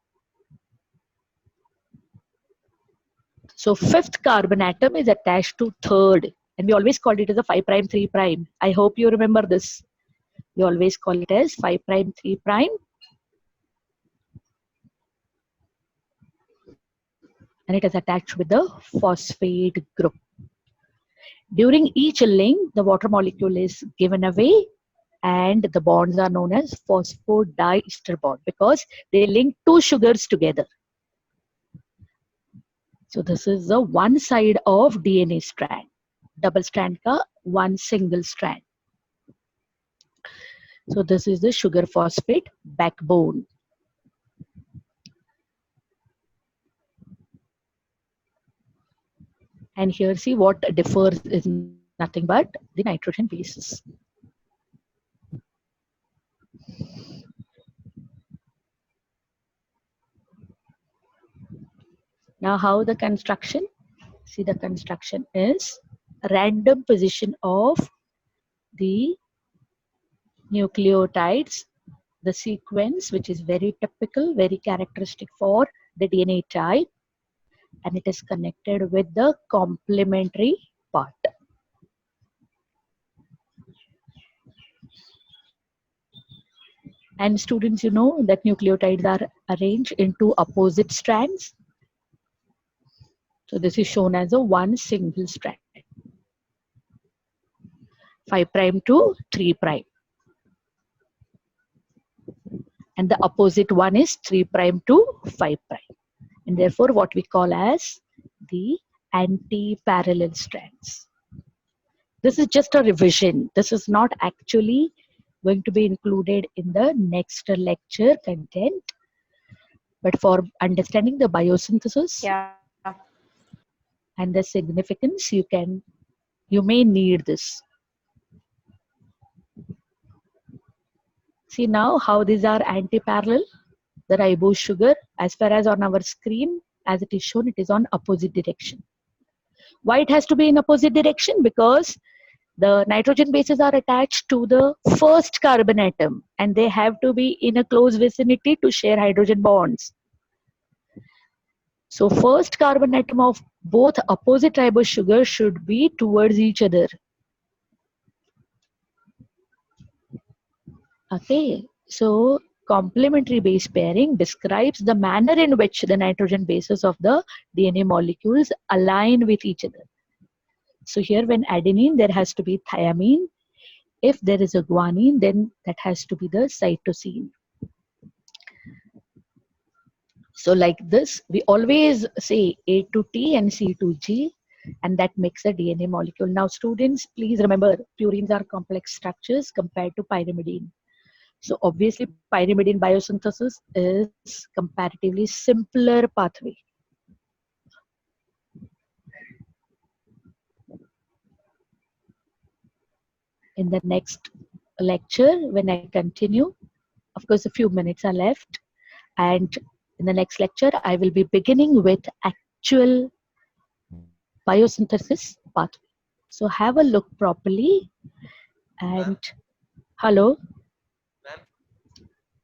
So 5th carbon atom is attached to 3rd, and we always called it as a 5', 3'. I hope you remember this. We always call it as 5', 3'. And it is attached with the phosphate group. During each link, the water molecule is given away, and the bonds are known as phosphodiester bond because they link 2 sugars together. So this is the one side of DNA strand. Double strand ka one single strand. So this is the sugar phosphate backbone. And here see what differs is nothing but the nitrogen bases. Now how the construction? See, the construction is random position of the nucleotides, the sequence which is very typical, very characteristic for the DNA type, and it is connected with the complementary part. And students, you know that nucleotides are arranged into opposite strands. So this is shown as a one single strand. 5' to 3'. And the opposite one is 3' to 5'. And therefore what we call as the anti-parallel strands. This is just a revision. This is not actually going to be included in the next lecture content. But for understanding the biosynthesis and the significance you may need this. See now how these are anti-parallel. The ribose sugar, as far as on our screen, as it is shown, it is on opposite direction. Why it has to be in opposite direction? Because the nitrogen bases are attached to the first carbon atom and they have to be in a close vicinity to share hydrogen bonds. So first carbon atom of both opposite ribose sugar should be towards each other. Okay, so complementary base pairing describes the manner in which the nitrogen bases of the DNA molecules align with each other. So here when adenine, there has to be thiamine. If there is a guanine, then that has to be the cytosine. So like this, we always say A to T and C to G, and that makes a DNA molecule. Now students, please remember, purines are complex structures compared to pyrimidine. So obviously pyrimidine biosynthesis is comparatively simpler pathway. In the next lecture, when I continue, of course a few minutes are left, and in the next lecture I will be beginning with actual biosynthesis pathway. So have a look properly and hello. Ma'am,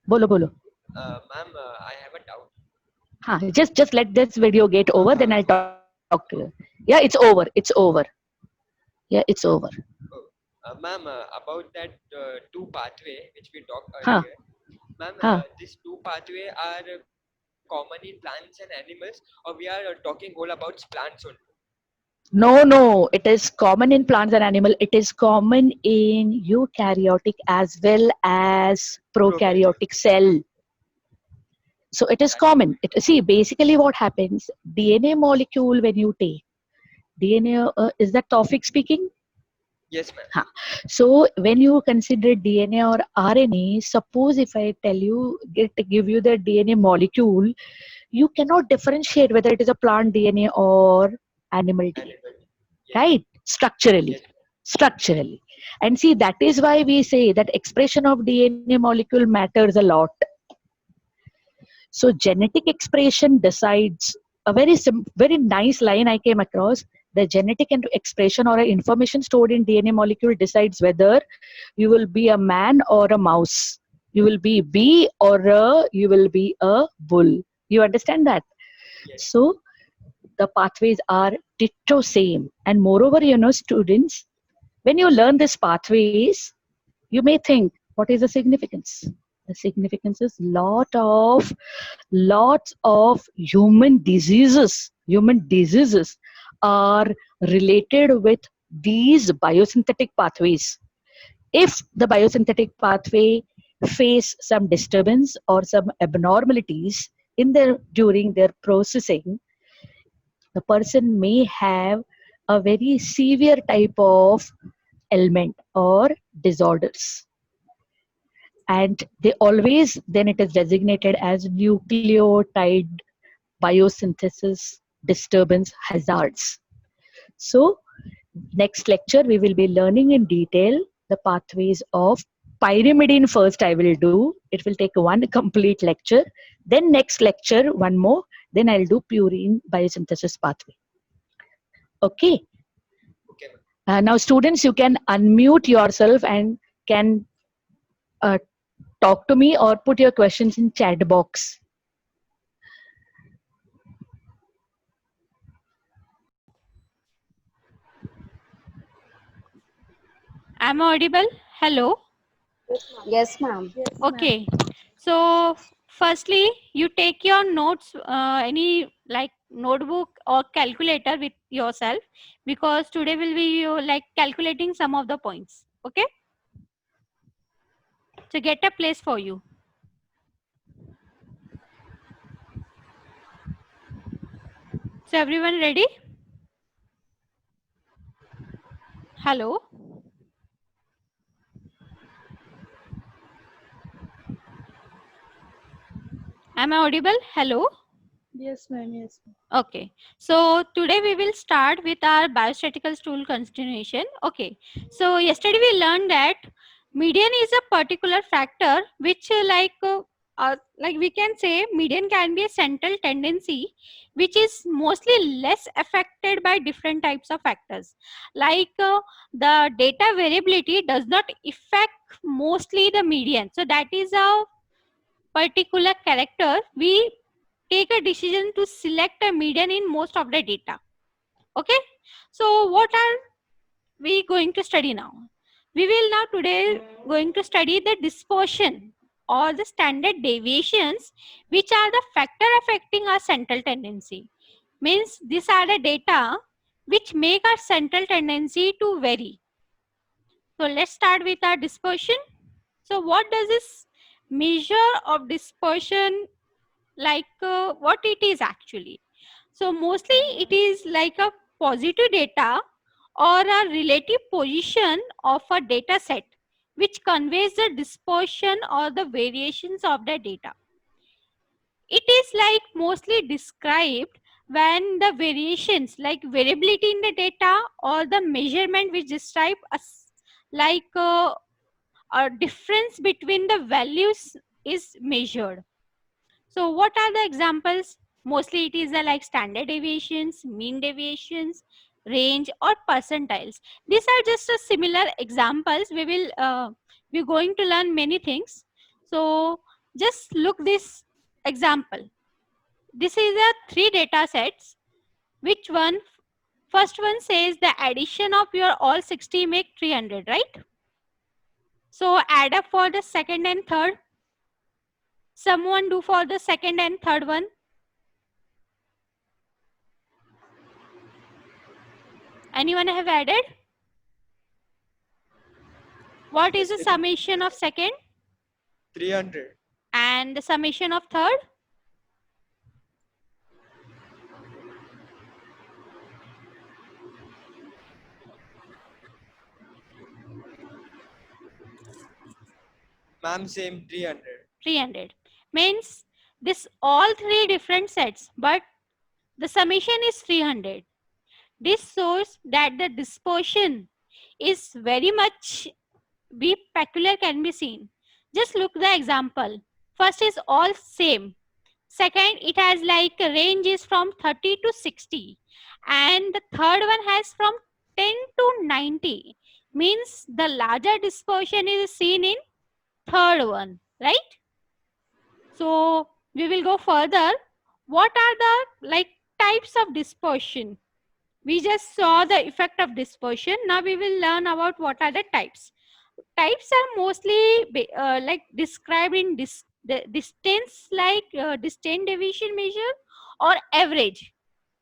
Bolo bolo. ma'am, I have a doubt. Just let this video get over, then I'll talk to you. Yeah, it's over. Yeah, it's over. Ma'am, about that two pathway which we talked Huh. earlier. Ma'am, Huh. these two pathway are common in plants and animals, or we are talking whole about plants only? No, it is common in plants and animal. It is common in eukaryotic as well as prokaryotic cell. So it is common. See, basically what happens, DNA molecule when you take, DNA, is that Tawfiq speaking? Yes, ma'am. So when you consider DNA or RNA, suppose if I tell you, give you the DNA molecule, you cannot differentiate whether it is a plant DNA or animal DNA, Yes. right? Structurally. Yes. Structurally. And see, that is why we say that expression of DNA molecule matters a lot. So genetic expression decides, a very nice line I came across, the genetic expression or information stored in DNA molecule decides whether you will be a man or a mouse. You will be bee or you will be a bull. You understand that? Yes. So the pathways are ditto same. And moreover, students, when you learn these pathways, you may think, what is the significance? The significance is lots of human diseases are related with these biosynthetic pathways. If the biosynthetic pathway face some disturbance or some abnormalities during their processing, the person may have a very severe type of ailment or disorders. And then it is designated as nucleotide biosynthesis disturbance hazards. So next lecture we will be learning in detail the pathways of pyrimidine. First I will do, it will take one complete lecture, then next lecture one more, then I'll do purine biosynthesis pathway. Okay. Okay. Now students, you can unmute yourself and can talk to me or put your questions in chat box. Am I audible? Hello. Yes, ma'am. Okay. So firstly, you take your notes, any like notebook or calculator with yourself, because today will be like calculating some of the points. Okay. So get a place for you. So everyone ready? Hello. Am I audible? Hello. Yes, ma'am. Yes. Okay, so today we will start with our biostatistical tool continuation. Okay, so yesterday we learned that median is a particular factor which like we can say median can be a central tendency which is mostly less affected by different types of factors. The data variability does not affect mostly the median. So that is a particular character we take a decision to select a median in most of the data. Okay, so what are we going to study now? We will now today going to study the dispersion or the standard deviations which are the factor affecting our central tendency. Means these are the data which make our central tendency to vary. So let's start with our dispersion. So what does this measure of dispersion what it is actually? So mostly it is like a positive data or a relative position of a data set which conveys the dispersion or the variations of the data. It is like mostly described when the variations like variability in the data or the measurement which describe like a difference between the values is measured. So what are the examples? Mostly it is like standard deviations, mean deviations, range or percentiles. These are just a similar examples. We're going to learn many things. So just look this example. This is a 3 data sets. Which one? First one says the addition of your all 60 make 300, right? So add up for the second and third. Someone do for the second and third one. Anyone have added? What is the summation of second? 300. And the summation of third? Ma'am, same 300. 300. Means this all 3 different sets, but the summation is 300. This shows that the dispersion is very much be peculiar can be seen. Just look the example. First is all same. Second, it has like a range is from 30 to 60. And the third one has from 10 to 90. Means the larger dispersion is seen in third one, right? So we will go further. What are the like types of dispersion? We just saw the effect of dispersion. Now we will learn about what are the types. Types are mostly like described in the distance distance deviation measure or average.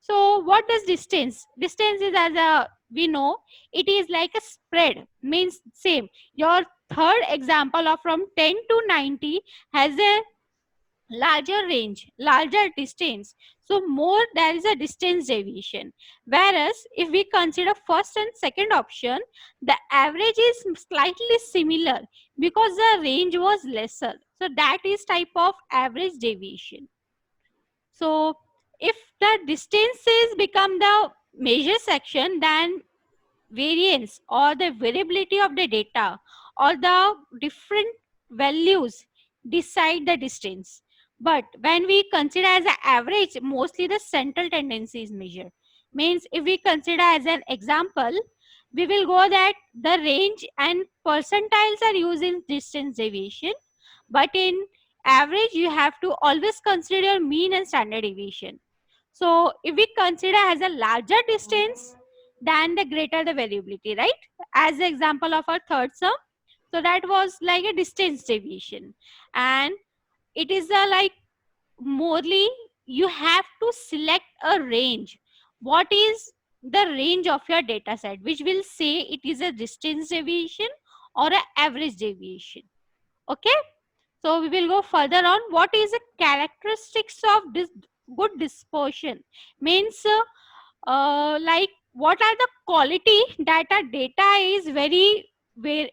So what does distance? Distance is as a we know it is like a spread, means same. Your third example of from 10 to 90 has a larger range, larger distance. So more there is a distance deviation. Whereas if we consider first and second option, the average is slightly similar because the range was lesser. So that is type of average deviation. So if the distances become the measure section, then variance or the variability of the data or the different values decide the distance. But when we consider as an average, mostly the central tendency is measured. Means if we consider as an example, we will go that the range and percentiles are used in distance deviation. But in average, you have to always consider mean and standard deviation. So if we consider as a larger distance, than the greater the variability, right? As the example of our third sum. So that was like a distance deviation. And it is a like morely you have to select a range. What is the range of your data set, which will say it is a distance deviation or an average deviation. Okay. So we will go further on. What is the characteristics of this good dispersion? Means like what are the quality that a data is very where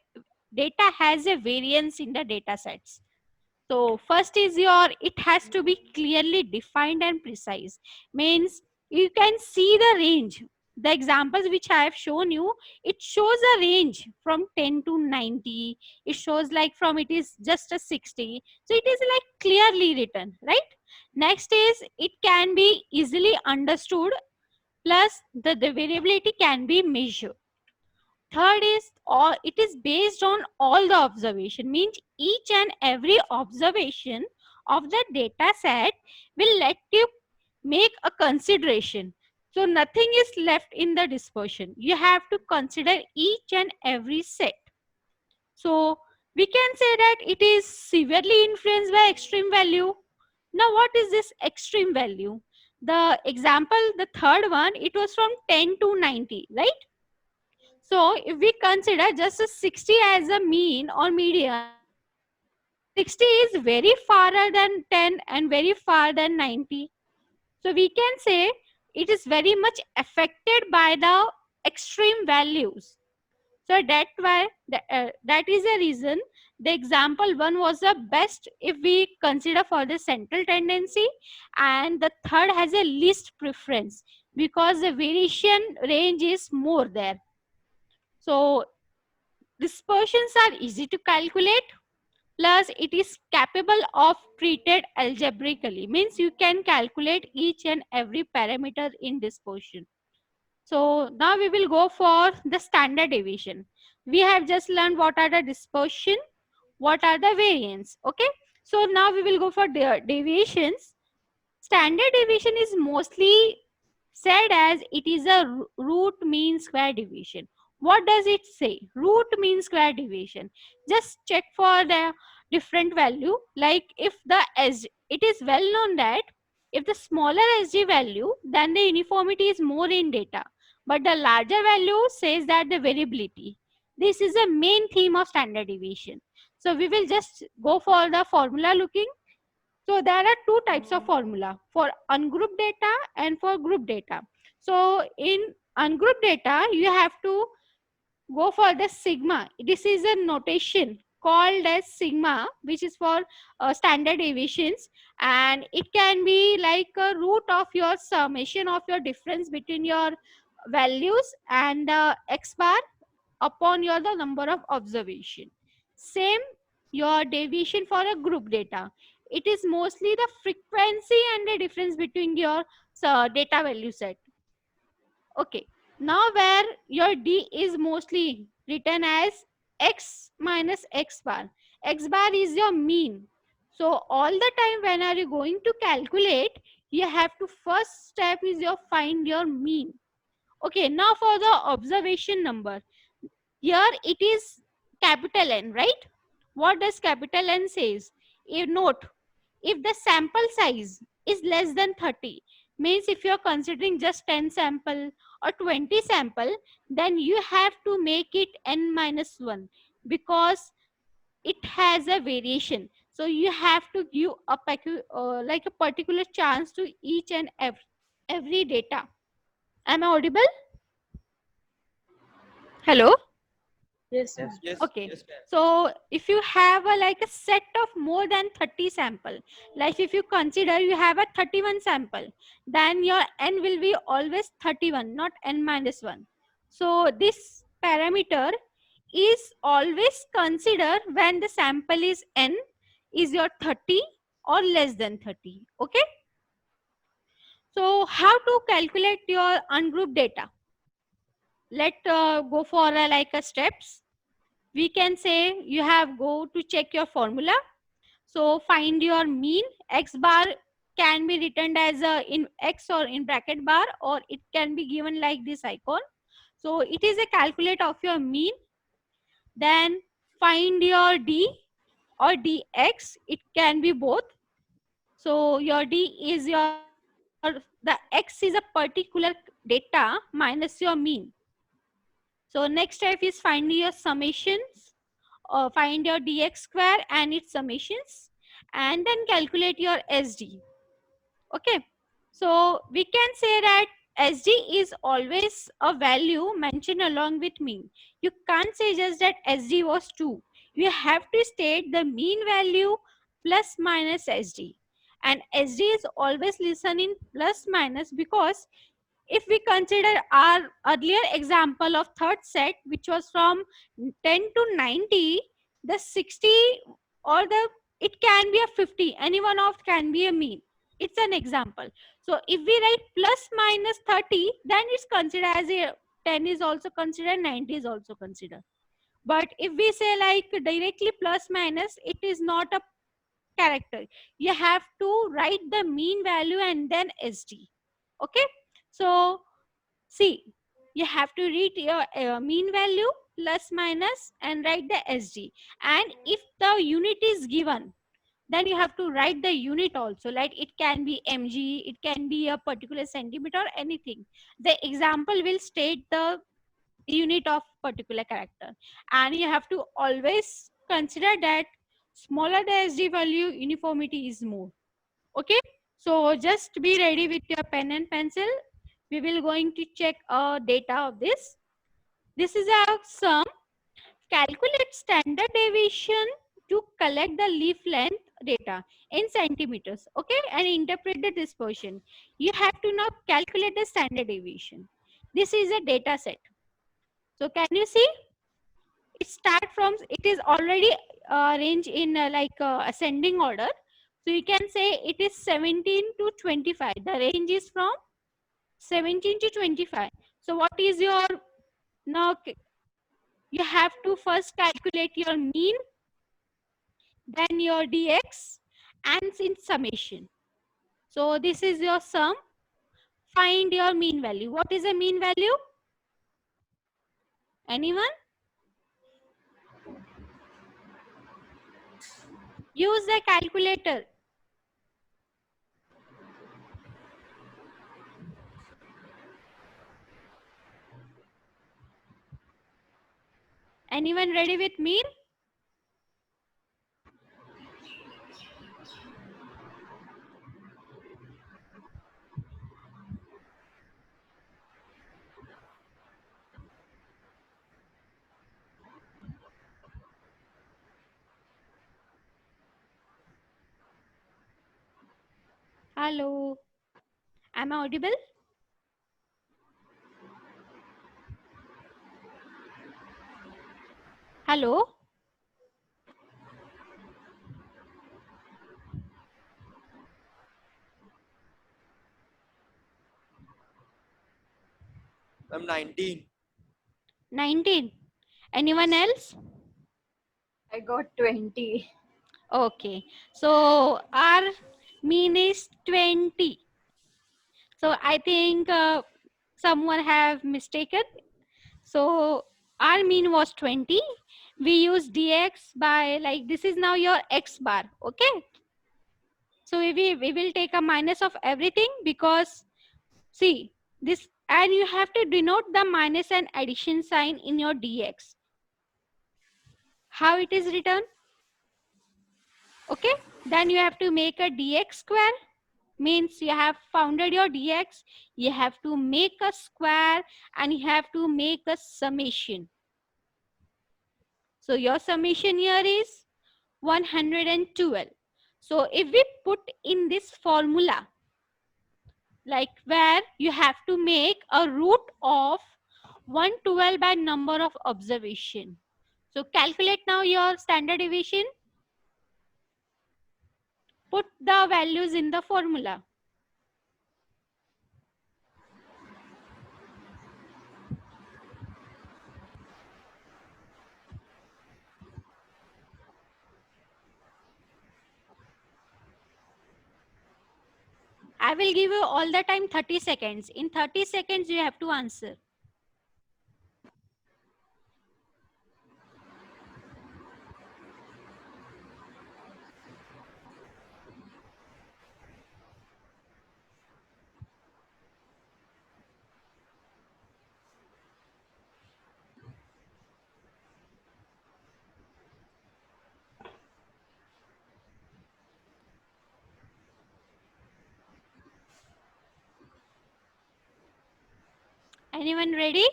data has a variance in the data sets. So first is it has to be clearly defined and precise. Means you can see the range. The examples which I have shown you, it shows a range from 10 to 90. It shows like from it is just a 60. So it is like clearly written, right? Next is it can be easily understood, plus the variability can be measured. Third is all it is based on all the observation, means each and every observation of the data set will let you make a consideration. So nothing is left in the dispersion. You have to consider each and every set. So we can say that it is severely influenced by extreme value. Now what is this extreme value? The example, the third one, it was from 10 to 90, right? So if we consider just a 60 as a mean or median, 60 is very farther than 10 and very far than 90. So we can say it is very much affected by the extreme values. So that is a reason the example one was the best if we consider for the central tendency, and the third has a least preference because the variation range is more there. So dispersions are easy to calculate, plus it is capable of treated algebraically, means you can calculate each and every parameter in dispersion. So now we will go for the standard deviation. We have just learned what are the dispersion, what are the variance. Okay, so now we will go for the deviations. Standard deviation is mostly said as it is a root mean square deviation. What does it say? Root mean square deviation. Just check for the different value. Like if the it is well known that if the smaller SG value, then the uniformity is more in data. But the larger value says that the variability. This is a main theme of standard deviation. So we will just go for the formula looking. So there are two types of formula for ungrouped data and for group data. So in ungrouped data, you have to go for the sigma. This is a notation called as sigma, which is for standard deviations, and it can be like a root of your summation of your difference between your values and the x bar upon your the number of observation. Same your deviation for a group data. It is mostly the frequency and the difference between your data value set. Okay, now where your D is mostly written as x minus x bar. X bar is your mean. So all the time when are you going to calculate, you have to first step is your find your mean. Okay, now for the observation number. Here it is capital N, right? What does capital N says? You note, if the sample size is less than 30, means if you're considering just 10 sample or 20 sample, then you have to make it N minus 1 because it has a variation. So you have to give a like a particular chance to each and every data. Am I audible? Hello? Yes, Yes, yes, Okay, yes, ma'am. so if you have like a set of more than 30 sample, like if you consider you have a 31 sample, then your n will be always 31, not n minus 1. So this parameter is always considered when the sample is n is your 30 or less than 30. Okay, so how to calculate your ungrouped data? Let go for like a steps. We can say you have go to check your formula. So find your mean. X bar can be written as a in X or in bracket bar, or it can be given like this icon. So it is a calculate of your mean. Then find your D or dx. It can be both. So your D is the X is a particular data minus your mean. So next step is find your summations, find your dx square and its summations, and then calculate your SD. Okay, so we can say that SD is always a value mentioned along with mean. You can't say just that SD was 2. You have to state the mean value plus minus SD. And SD is always listen in plus minus, because if we consider our earlier example of third set, which was from 10 to 90, the 60 or the, it can be a 50, any one of can be a mean. It's an example. So if we write plus minus 30, then it's considered as a 10 is also considered, 90 is also considered. But if we say like directly plus minus, it is not a character. You have to write the mean value and then SD. Okay. So see, you have to read your mean value plus minus and write the SD. And if the unit is given, then you have to write the unit also. Like it can be mg, it can be a particular centimeter, anything. The example will state the unit of particular character, and you have to always consider that smaller the SD value, uniformity is more. Okay, so just be ready with your pen and pencil. We will going to check data of this. This is a sum. Calculate standard deviation to collect the leaf length data in centimeters. Okay, and interpret the dispersion. You have to now calculate the standard deviation. This is a data set. So can you see? It start from, it is already arranged in ascending order. So you can say it is 17 to 25. The range is from 17 to 25. So what is your, now you have to first calculate your mean, then your dx, and in summation. So this is your sum. Find your mean value. What is a mean value? Anyone? Use the calculator. Anyone ready with mean? Hello. Am I audible? Hello. I'm 19. 19. Anyone else? I got 20. Okay. So our mean is 20. So I think someone have mistaken. So our mean was 20. We use dx by, like, this is now your x bar. Okay. So we will take a minus of everything, because see this, and you have to denote the minus and addition sign in your dx. How it is written? Okay. Then you have to make a dx square. Means you have founded your dx, you have to make a square, and you have to make a summation. So your summation here is 112. So if we put in this formula, like where you have to make a root of 112 by number of observation. So calculate now your standard deviation. Put the values in the formula. I will give you all the time 30 seconds. In 30 seconds, you have to answer. Anyone ready?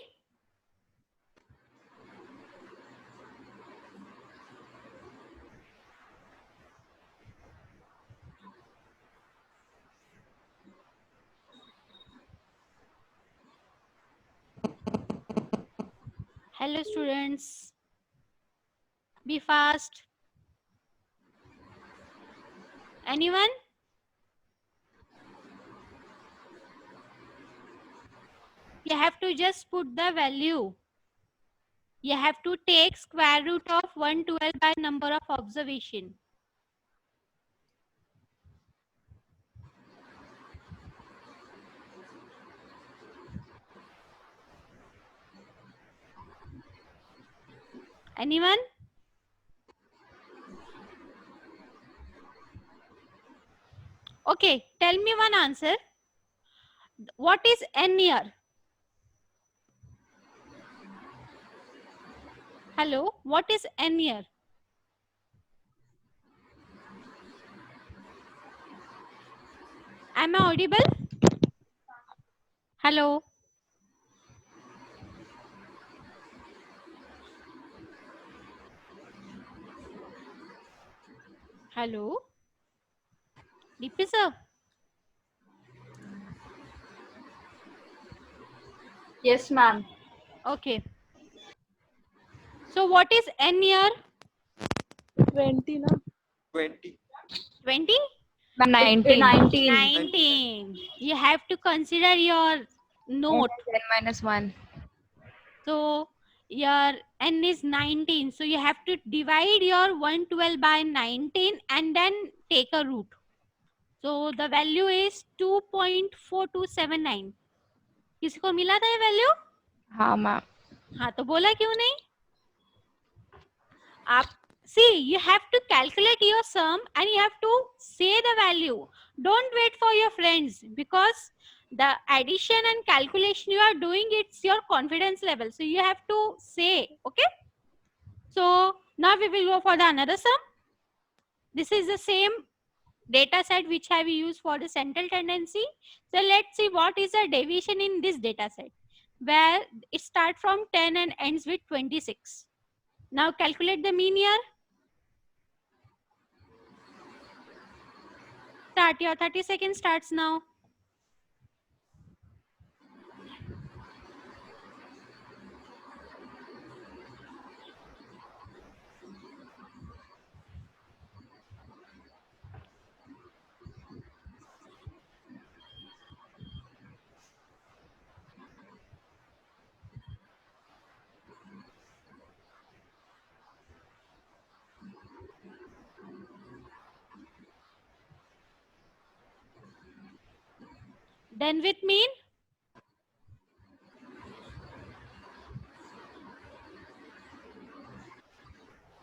Hello, students. Be fast. Anyone? You have to just put the value. You have to take square root of 112 by number of observation. Anyone? Okay, tell me one answer. What is n year? Hello, what is n year? Am I audible? Hello. Hello. DP sir. Yes, ma'am. Okay. So what is n year? 20 na? 20. 20? 19. 19. 19. You have to consider your note. N minus 1. So your n is 19. So you have to divide your 112 by 19 and then take a root. So the value is 2.4279. किसी को मिला था ये value? हाँ ma'am. हाँ तो बोला क्यों नहीं? आप see, you have to calculate your sum and you have to say the value. Don't wait for your friends because the addition and calculation you are doing, it's your confidence level. So you have to say, okay? So now we will go for the another sum. This is the same data set which have used for the central tendency. So let's see what is the deviation in this data set where it starts from 10 and ends with 26. Now calculate the mean here. Start, your 30 seconds starts now. Done with mean?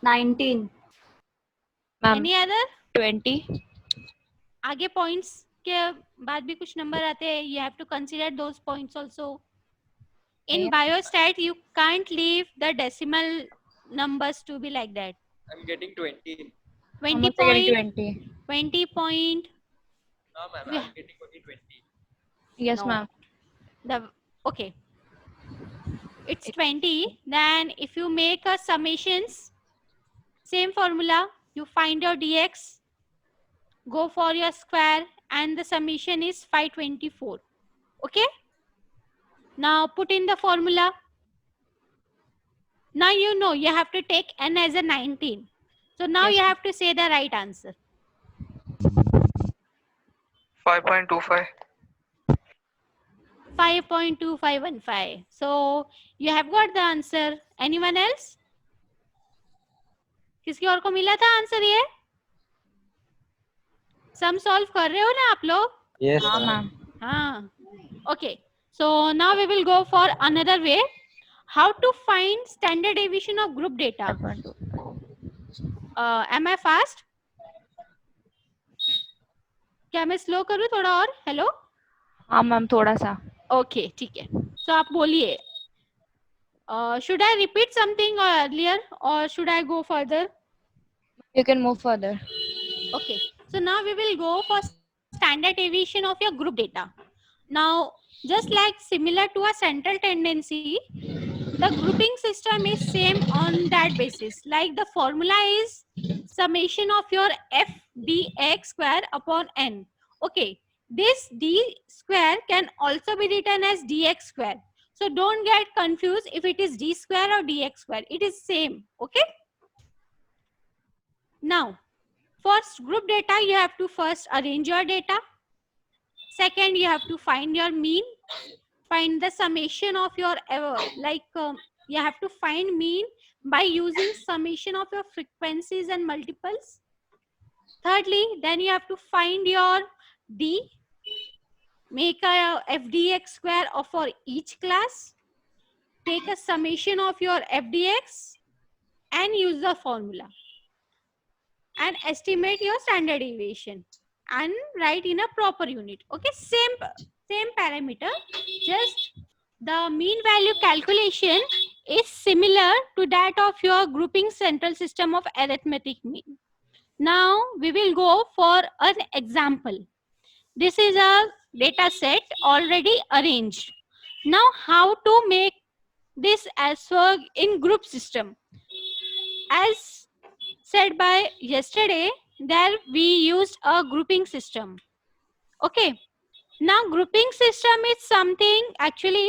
$19. Any other? 20. आगे points के बाद भी कुछ number आते हैं. You have to consider those points also. In biostat, you can't leave the decimal numbers to be like that. I'm getting 20. 20 point. 20. 20 point. No, ma'am. Yeah. I'm getting only 20. Yes, No. ma'am. Okay. It's 20. Then if you make a summations, same formula, you find your dx, go for your square, and the summation is 524. Okay? Now put in the formula. Now you know you have to take n as a 19. So now Yes, you have to say the right answer. 5.25. 5.2515. So you have got the answer. Anyone else? किसकी और को मिला था answer ये? Sum solve कर रहे हो ना आप लोग? Yes, हाँ ma'am. मैम. हाँ. Okay. So now we will go for another way. How to find standard deviation of group data? Am I fast? क्या मैं स्लो करूँ थोड़ा और? हेलो? हाँ मैम थोड़ा सा. ओके ठीक है. So आप बोलिए. Should I repeat something earlier or should I go further? You can move further. Okay. So now we will go for standard deviation of your group data. Now, just like similar to a central tendency, the grouping system is same on that basis. Like the formula is summation of your f dx square upon n. Okay. This d square can also be written as dx square. So don't get confused if it is d square or dx square. It is same. Okay. Now, first group data, you have to first arrange your data. Second, you have to find your mean. Find the summation of your you have to find mean by using summation of your frequencies and multiples. Thirdly, then you have to find your d, make a fdx square of for each class, take a summation of your fdx and use the formula and estimate your standard deviation and write in a proper unit. Okay, same parameter, just the mean value calculation is similar to that of your grouping central system of arithmetic mean. Now we will go for an example. This is a data set already arranged. Now how to make this as for in group system? As said by yesterday, there we used a grouping system. Okay. Now grouping system is something actually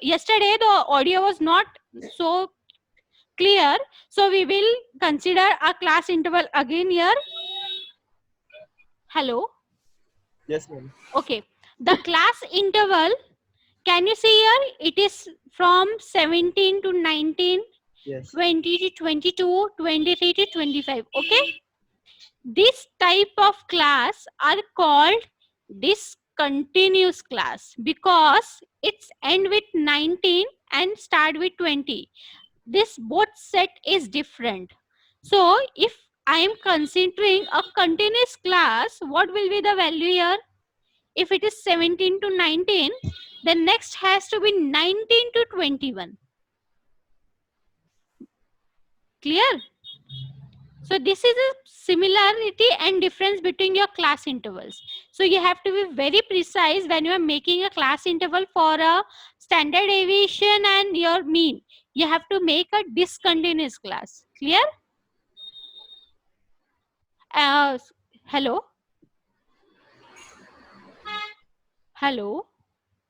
yesterday the audio was not so clear, so we will consider a class interval again here. Hello. Yes, ma'am. Okay, the class interval, can you see here, it is from 17 to 19, Yes. 20 to 22, 23 to 25. Okay, this type of class are called discontinuous class because it's end with 19 and start with 20. This both set is different. So if I am considering a continuous class, what will be the value here? If it is 17 to 19, then next has to be 19 to 21. Clear? So this is a similarity and difference between your class intervals. So you have to be very precise when you are making a class interval for a standard deviation and your mean. You have to make a discontinuous class. Clear? Hello? Hello?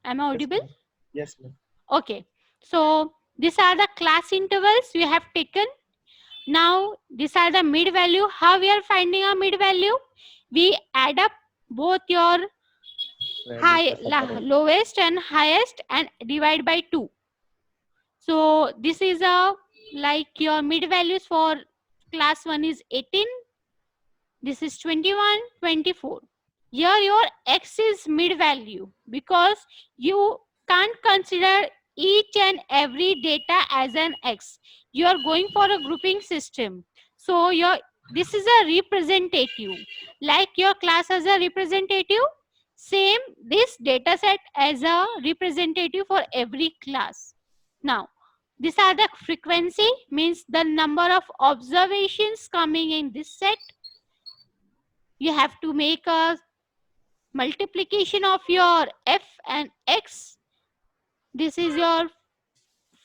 Am I audible? Yes, ma'am. Okay. So these are the class intervals we have taken. Now these are the mid value. How we are finding a mid value? We add up both your lowest and highest and divide by 2. So this is a like your mid values for class 1 is 18. This is 21, 24. Here your x is mid value because you can't consider each and every data as an x. You are going for a grouping system. So this is a representative. Like your class as a representative, same this data set as a representative for every class. Now, these are the frequency, means the number of observations coming in this set. You have to make a multiplication of your f and x. This is your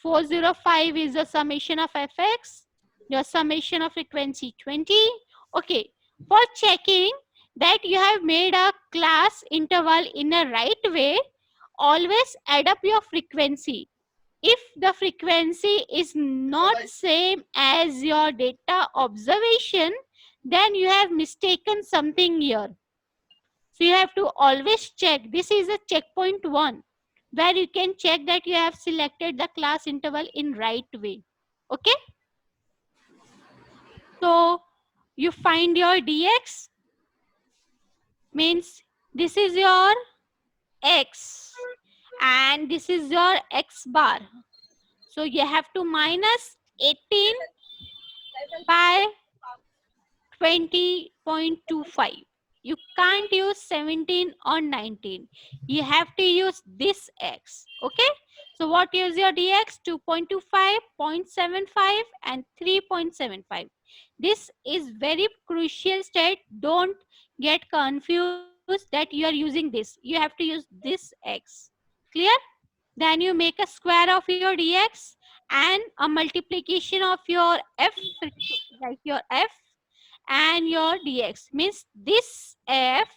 405 is the summation of fx, your summation of frequency 20. Okay, for checking that you have made a class interval in a right way, always add up your frequency. If the frequency is not same as your data observation, then you have mistaken something here. So you have to always check. This is a checkpoint 1 where you can check that you have selected the class interval in right way. Okay. So you find your dx, means this is your x and this is your x bar. So you have to minus 18 by 20.25. You can't use 17 or 19. You have to use this x. Okay. So what is your dx? 2.25, 0.75 and 3.75. This is very crucial state. Don't get confused that you are using this. You have to use this x. Clear? Then you make a square of your dx and a multiplication of your f, like your f and your dx, means this f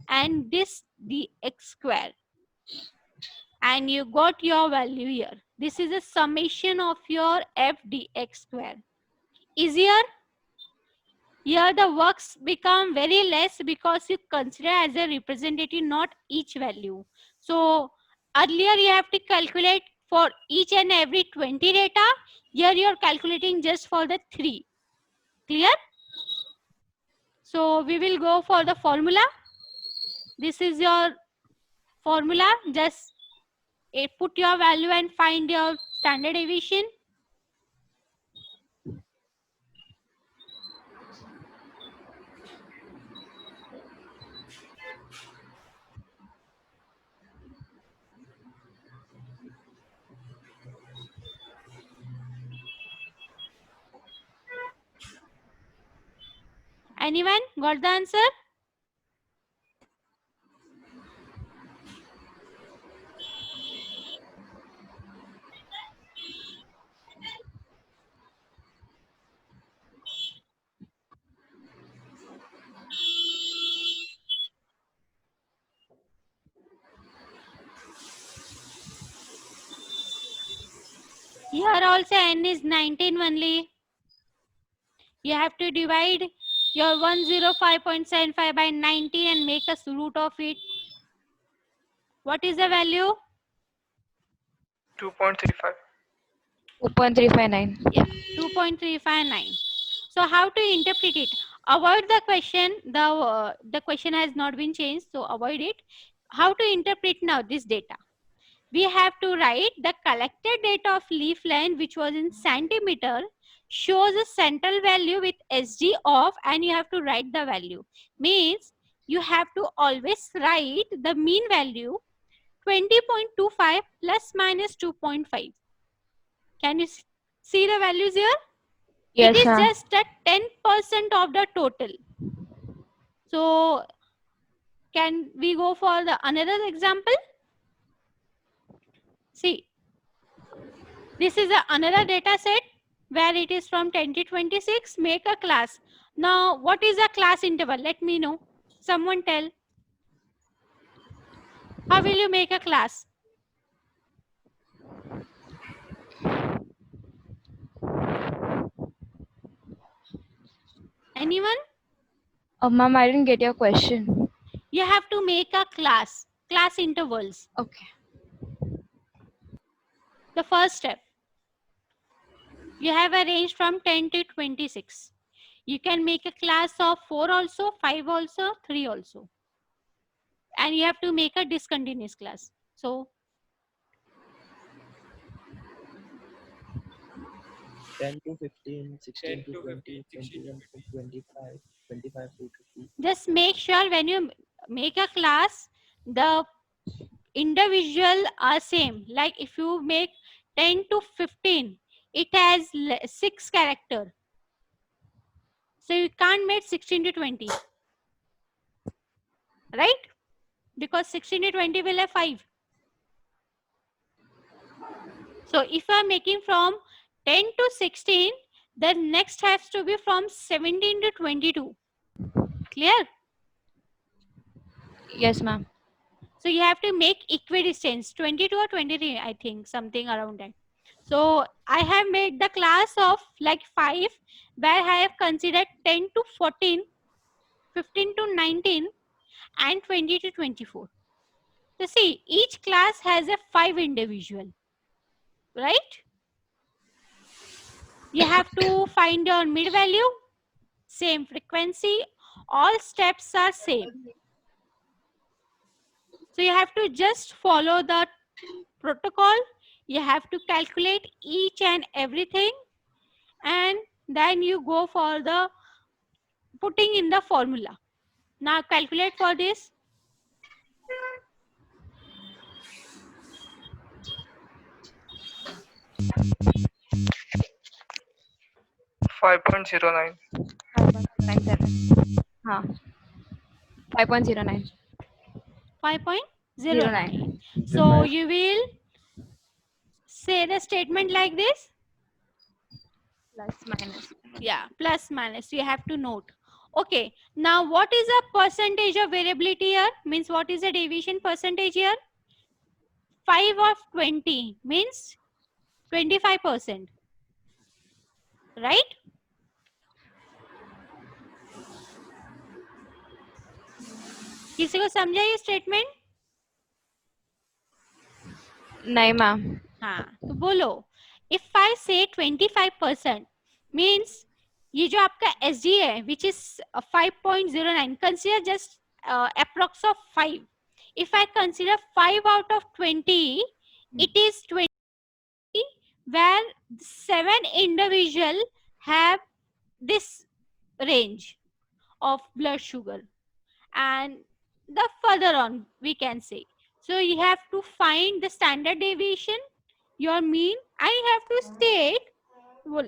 and this dx square. and you got your value here. This is a summation of your f dx square. Easier? Here the works become very less because you consider as a representative not each value. So earlier you have to calculate for each and every 20 data. Here you are calculating just for the 3. Clear? So we will go for the formula. This is your formula. Just put your value and find your standard deviation. Anyone got the answer? Here also n is 19 only. You have to divide your 105.75 by 19 and make a root of it. What is the value? 2.35. 2.359. Yeah, 2.359. So how to interpret it? Avoid the question. The question has not been changed, so avoid it. How to interpret now this data? We have to write the collected data of leaf length, which was in centimeter, shows a central value with SG of, and you have to write the value. Means you have to always write the mean value 20.25 plus minus 2.5. Can you see the values here? Yes, It is ma'am. just a 10% of the total. So can we go for the another example? See, this is another data set where it is from 10 to 26. Make a class. Now, what is a class interval? Let me know. Someone tell. How will you make a class? Anyone? Ma'am, I didn't get your question. You have to make a class intervals. Okay. The first step. You have a range from 10 to 26. You can make a class of 4 also, 5 also, 3 also. And you have to make a discontinuous class. So 10 to 15, 16 10 to to 20, 15, 16 to 21 to 25, 25 to 50. just make sure when you make a class, the individual are same. Like if you make 10 to 15, it has 6 character. So you can't make 16 to 20. Right? Because 16 to 20 will have 5. So if I am making from 10 to 16, the next has to be from 17 to 22. Clear? Yes, ma'am. So you have to make equidistance, 22 or 23, I think, something around that. So I have made the class of like 5, where I have considered 10 to 14, 15 to 19, and 20 to 24. So see, each class has a 5 individual, right? You have to find your mid value, same frequency, all steps are same. So you have to just follow the protocol. You have to calculate each and everything, and then you go for the putting in the formula. Now calculate for this. Five 5.09. 5.97. Huh. 5.09. 5.09. So you will say the statement like this. Plus minus. Yeah, plus minus. You have to note. Okay. Now what is the percentage of variability here? Means what is the deviation percentage here? 5 of 20 means 25%. Right? किसी को समझा ये statement? नहीं ma'am. हाँ, तो बोलो. If I say 25% means ये जो आपका SG है which is 5.09, consider just approx of 5. If I consider 5 out of 20, it is 20, where 7 individual have this range of blood sugar, and the further on we can say. So you have to find the standard deviation, your mean, and you have to state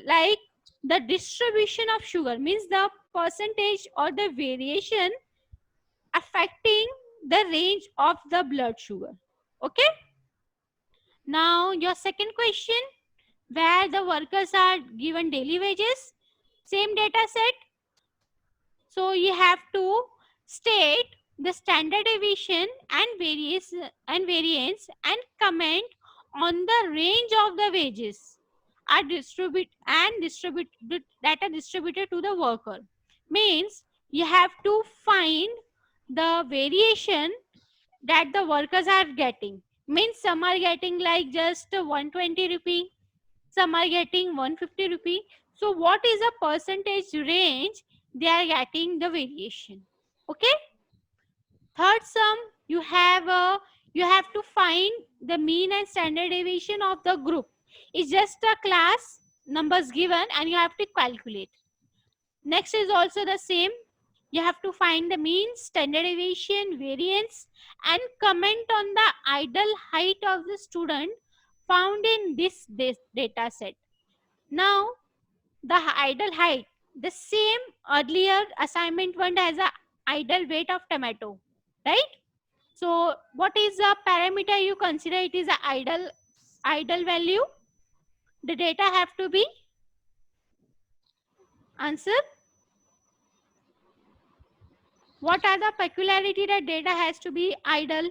like the distribution of sugar means the percentage or the variation affecting the range of the blood sugar. Okay. Now your second question, where the workers are given daily wages, same data set. So you have to state the standard deviation and variance and comment on the range of the wages are distributed data distributed to the worker. Means you have to find the variation that the workers are getting. Means some are getting like just 120 rupee, some are getting 150 rupee. So what is the percentage range they are getting the variation? Okay. Third sum, you have to find the mean and standard deviation of the group. It's just a class numbers given and you have to calculate. Next is also the same. You have to find the mean, standard deviation, variance, and comment on the ideal height of the student found in this data set. Now, the ideal height, the same earlier assignment one has a ideal weight of tomato, right? So what is the parameter you consider it is a ideal value? The data have to be answer. What are the peculiarity that data has to be ideal?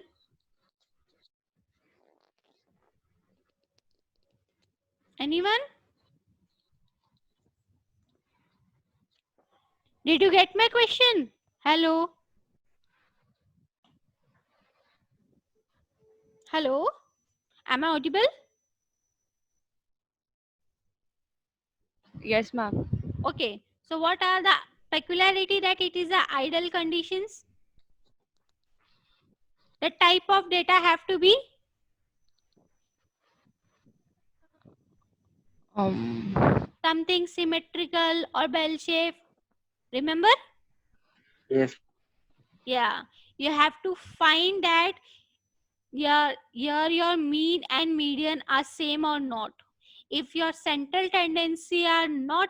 Anyone? Did you get my question? Hello? Hello? Am I audible? Yes ma'am. Okay. So what are the peculiarity that it is the ideal conditions? The type of data have to be something symmetrical or bell shape. Remember? Yes. Yeah. You have to find that your mean and median are same or not. If your central tendency are not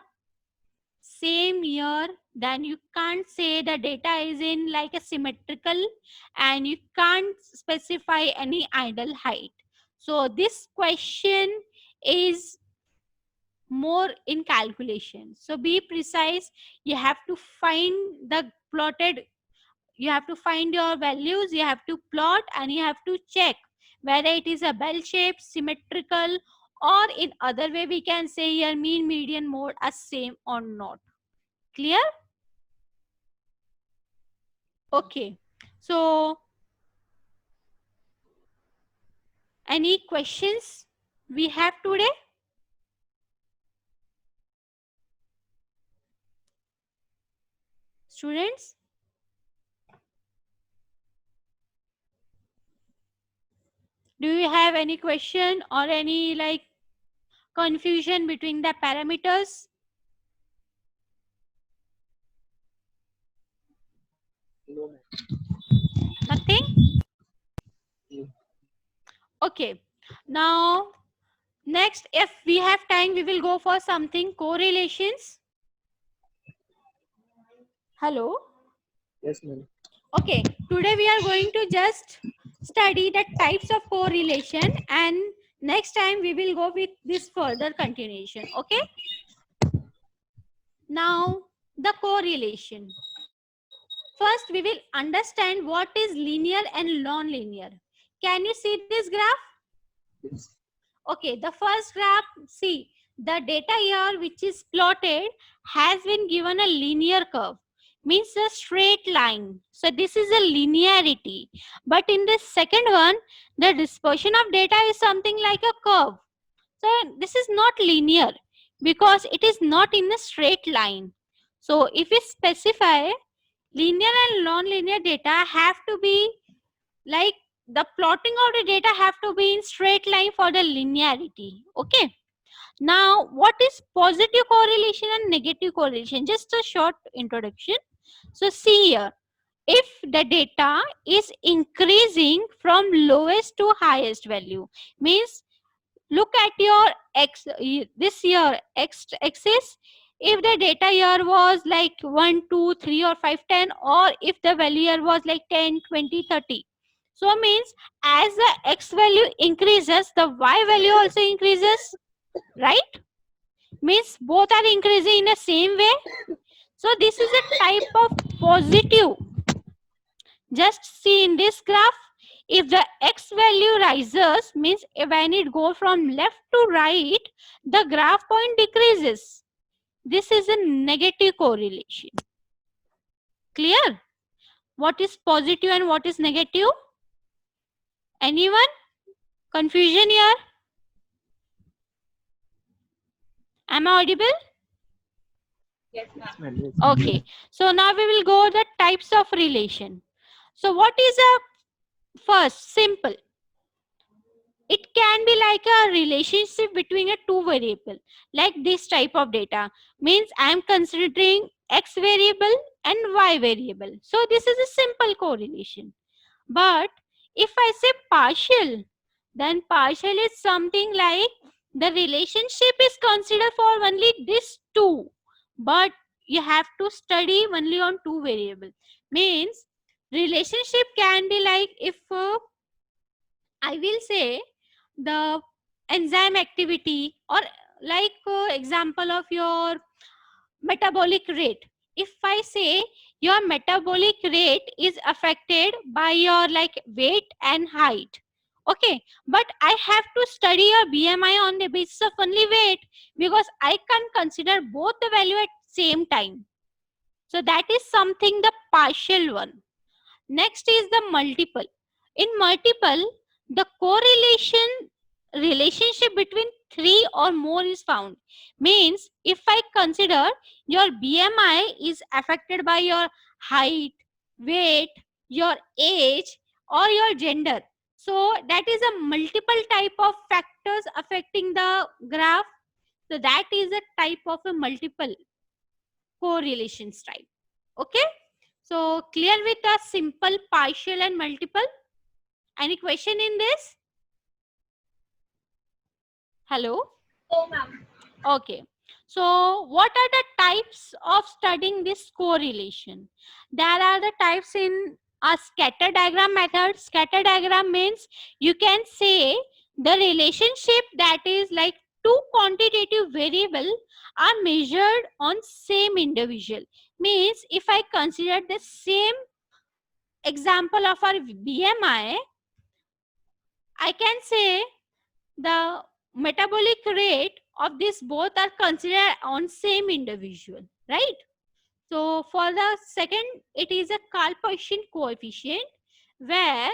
same here, then you can't say the data is in like a symmetrical and you can't specify any ideal height. So this question is more in calculation. So be precise. You have to find the plotted, you have to find your values, you have to plot and you have to check whether it is a bell shape, symmetrical, or in other way we can say your mean, median, mode are same or not. Clear? Okay. So any questions we have today? Students? Do you have any question or any like confusion between the parameters? No. Nothing? No. Okay. Now, next, if we have time, we will go for something correlations. Hello? Yes, ma'am. Okay. Today we are going to just study the types of correlation and next time we will go with this further continuation. Okay. Now, the correlation. First, we will understand what is linear and non-linear. Can you see this graph? Yes. Okay, the first graph, see, the data here which is plotted has been given a linear curve, means a straight line. So this is a linearity. But in the second one, the dispersion of data is something like a curve. So this is not linear because it is not in a straight line. So if we specify linear and non-linear data have to be like the plotting of the data have to be in straight line for the linearity. Okay. Now, what is positive correlation and negative correlation? Just a short introduction. So see here, if the data is increasing from lowest to highest value, means look at your x this year x axis. If the data here was like 1 2 3 or 5 10, or if the value here was like 10 20 30, so means as the x value increases, the y value also increases, right? Means both are increasing in the same way. So this is a type of positive. Just see in this graph, if the x value rises, means when it goes from left to right, the graph point decreases. This is a negative correlation. Clear? What is positive and what is negative? Anyone? Confusion here? Am I audible? Yes, ma'am. Yes. Okay. So now we will go the types of relation. So what is a first? Simple. It can be like a relationship between a two variable, like this type of data. Means I am considering x variable and y variable. So this is a simple correlation. But if I say partial, then partial is something like the relationship is considered for only this two, but you have to study only on two variable. Means relationship can be like if I will say the enzyme activity, or like example of your metabolic rate. If I say your metabolic rate is affected by your like weight and height, okay, but I have to study your BMI on the basis of only weight, because I can't consider both the value at same time. So that is something the partial one. Next is the multiple. In multiple, the correlation relationship between three or more is found. Means if I consider your BMI is affected by your height, weight, your age, or your gender. So that is a multiple type of factors affecting the graph. So that is a type of a multiple correlations type. Okay. So clear with the simple, partial and multiple? Any question in this? Hello? Oh, ma'am. Okay. So what are the types of studying this correlation? There are the types in a scatter diagram method. Scatter diagram means you can say the relationship that is like two quantitative variable are measured on same individual. Means if I consider the same example of our BMI, I can say the metabolic rate of this both are considered on same individual, right? So for the second, it is a Karp-Poisson coefficient, where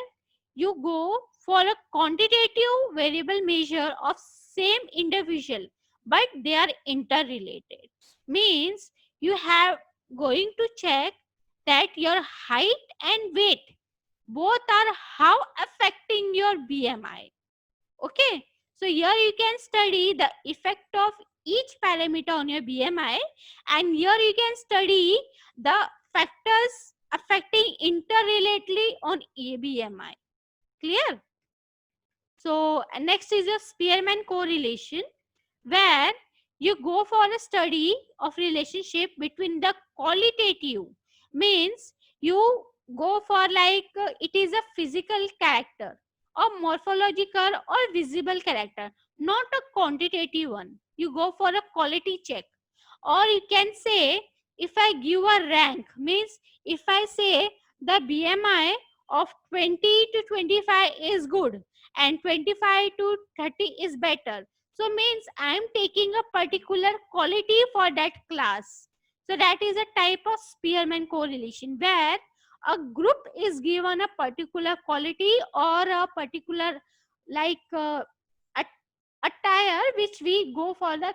you go for a quantitative variable measure of same individual, but they are interrelated. Means you have going to check that your height and weight both are how affecting your BMI. Okay. So here you can study the effect of each parameter on your BMI, and here you can study the factors affecting interrelatedly on BMI. Clear? So next is a Spearman correlation, where you go for a study of relationship between the qualitative. Means you go for like it is a physical character or morphological or visible character, not a quantitative one. You go for a quality check. Or you can say, if I give a rank, means if I say the BMI of 20 to 25 is good and 25 to 30 is better. So means I am taking a particular quality for that class. So that is a type of Spearman correlation where a group is given a particular quality or a particular like attire which we go for the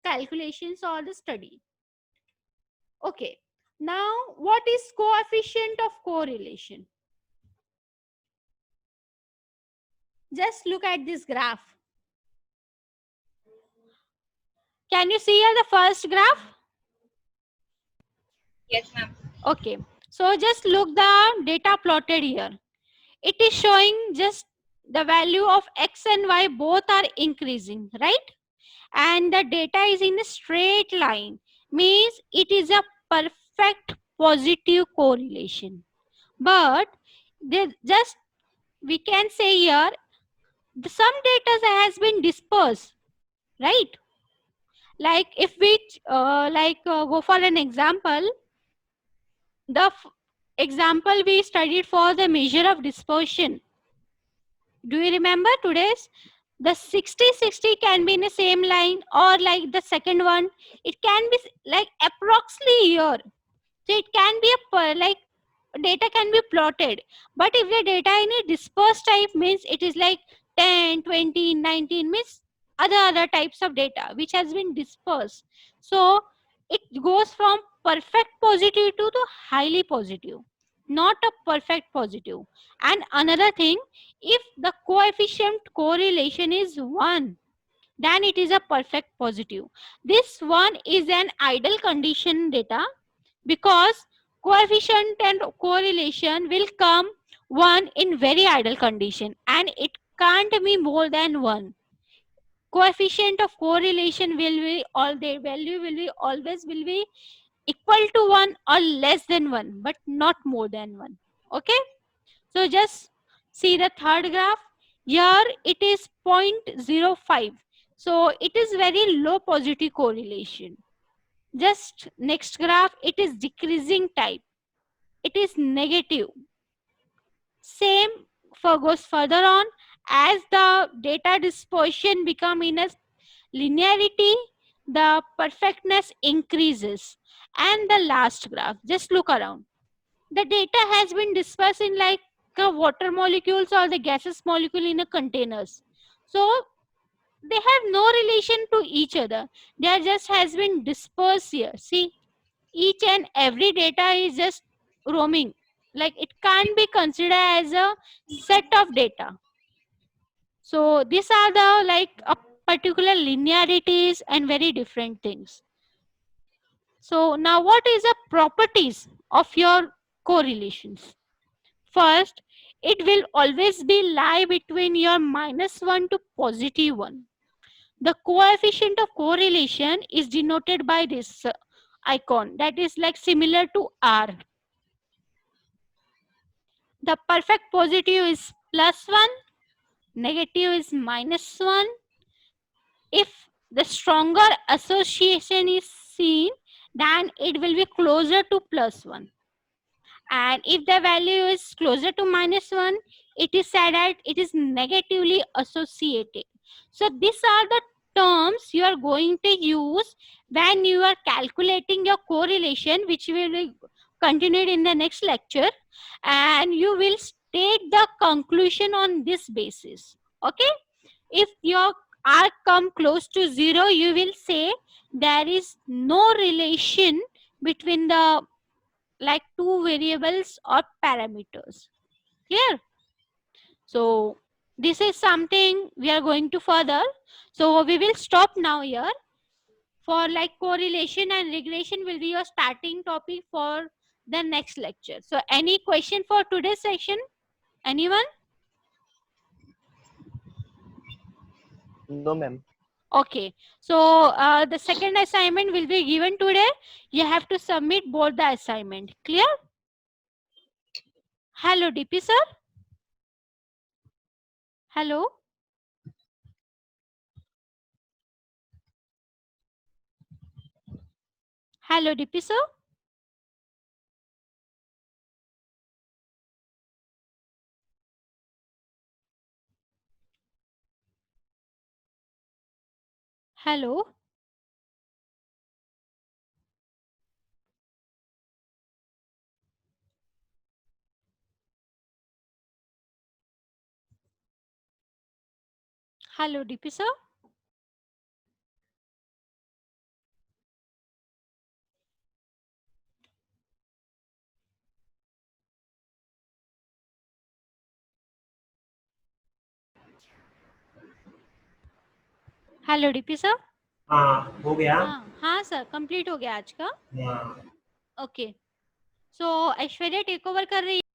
calculations or the study. Okay. Now, what is coefficient of correlation? Just look at this graph. Can you see here the first graph? Yes, ma'am. Okay. So just look the data plotted here. It is showing just the value of x and y both are increasing, right? And the data is in a straight line, means it is a perfect positive correlation. But just we can say here some data has been dispersed, right? Like if we go for an example, the example we studied for the measure of dispersion. Do you remember today's? The 60-60 can be in the same line, or like the second one, it can be like approximately here. So it can be like data can be plotted. But if the data in a dispersed type means it is like 10, 20, 19 means other types of data which has been dispersed. So it goes from perfect positive to the highly positive, not a perfect positive. And another thing, if the coefficient correlation is 1, then it is a perfect positive. This one is an ideal condition data because coefficient and correlation will come 1 in very ideal condition and it can't be more than 1. Coefficient of correlation will be all their value will be always will be equal to 1 or less than 1 but not more than 1. Okay, so just see the third graph. Here it is 0.05, so it is very low positive correlation. Just next graph, it is decreasing type, it is negative. Same for goes further on, as the data dispersion become in a linearity, the perfectness increases. And the last graph, just look around, the data has been dispersed in like water molecules or the gaseous molecule in a containers. So they have no relation to each other, they are just has been dispersed here. See, each and every data is just roaming, like it can't be considered as a set of data. So these are the like a particular linearities and very different things. So now what is the properties of your correlations? First, it will always be lie between your -1 to +1. The coefficient of correlation is denoted by this icon that is like similar to R. The perfect positive is +1, negative is -1. If the stronger association is seen, then it will be closer to +1. And if the value is closer to -1, it is said that it is negatively associated. So these are the terms you are going to use when you are calculating your correlation, which will be continued in the next lecture, and you will state the conclusion on this basis. Okay, if your R come close to 0, you will say there is no relation between the like two variables or parameters. Clear? So this is something we are going to further. So we will stop now here. For like correlation and regression will be your starting topic for the next lecture. So any question for today's session? Anyone? No, ma'am. Okay. So the second assignment will be given today. You have to submit both the assignment. Clear? Hello, DP sir. Hello. Hello, DP sir. Hello. Hello DP sir. Hello DP sir. हाँ हो गया। हाँ sir, complete हो गया आज का। हाँ okay, सो Aishwarya take over कर रही है।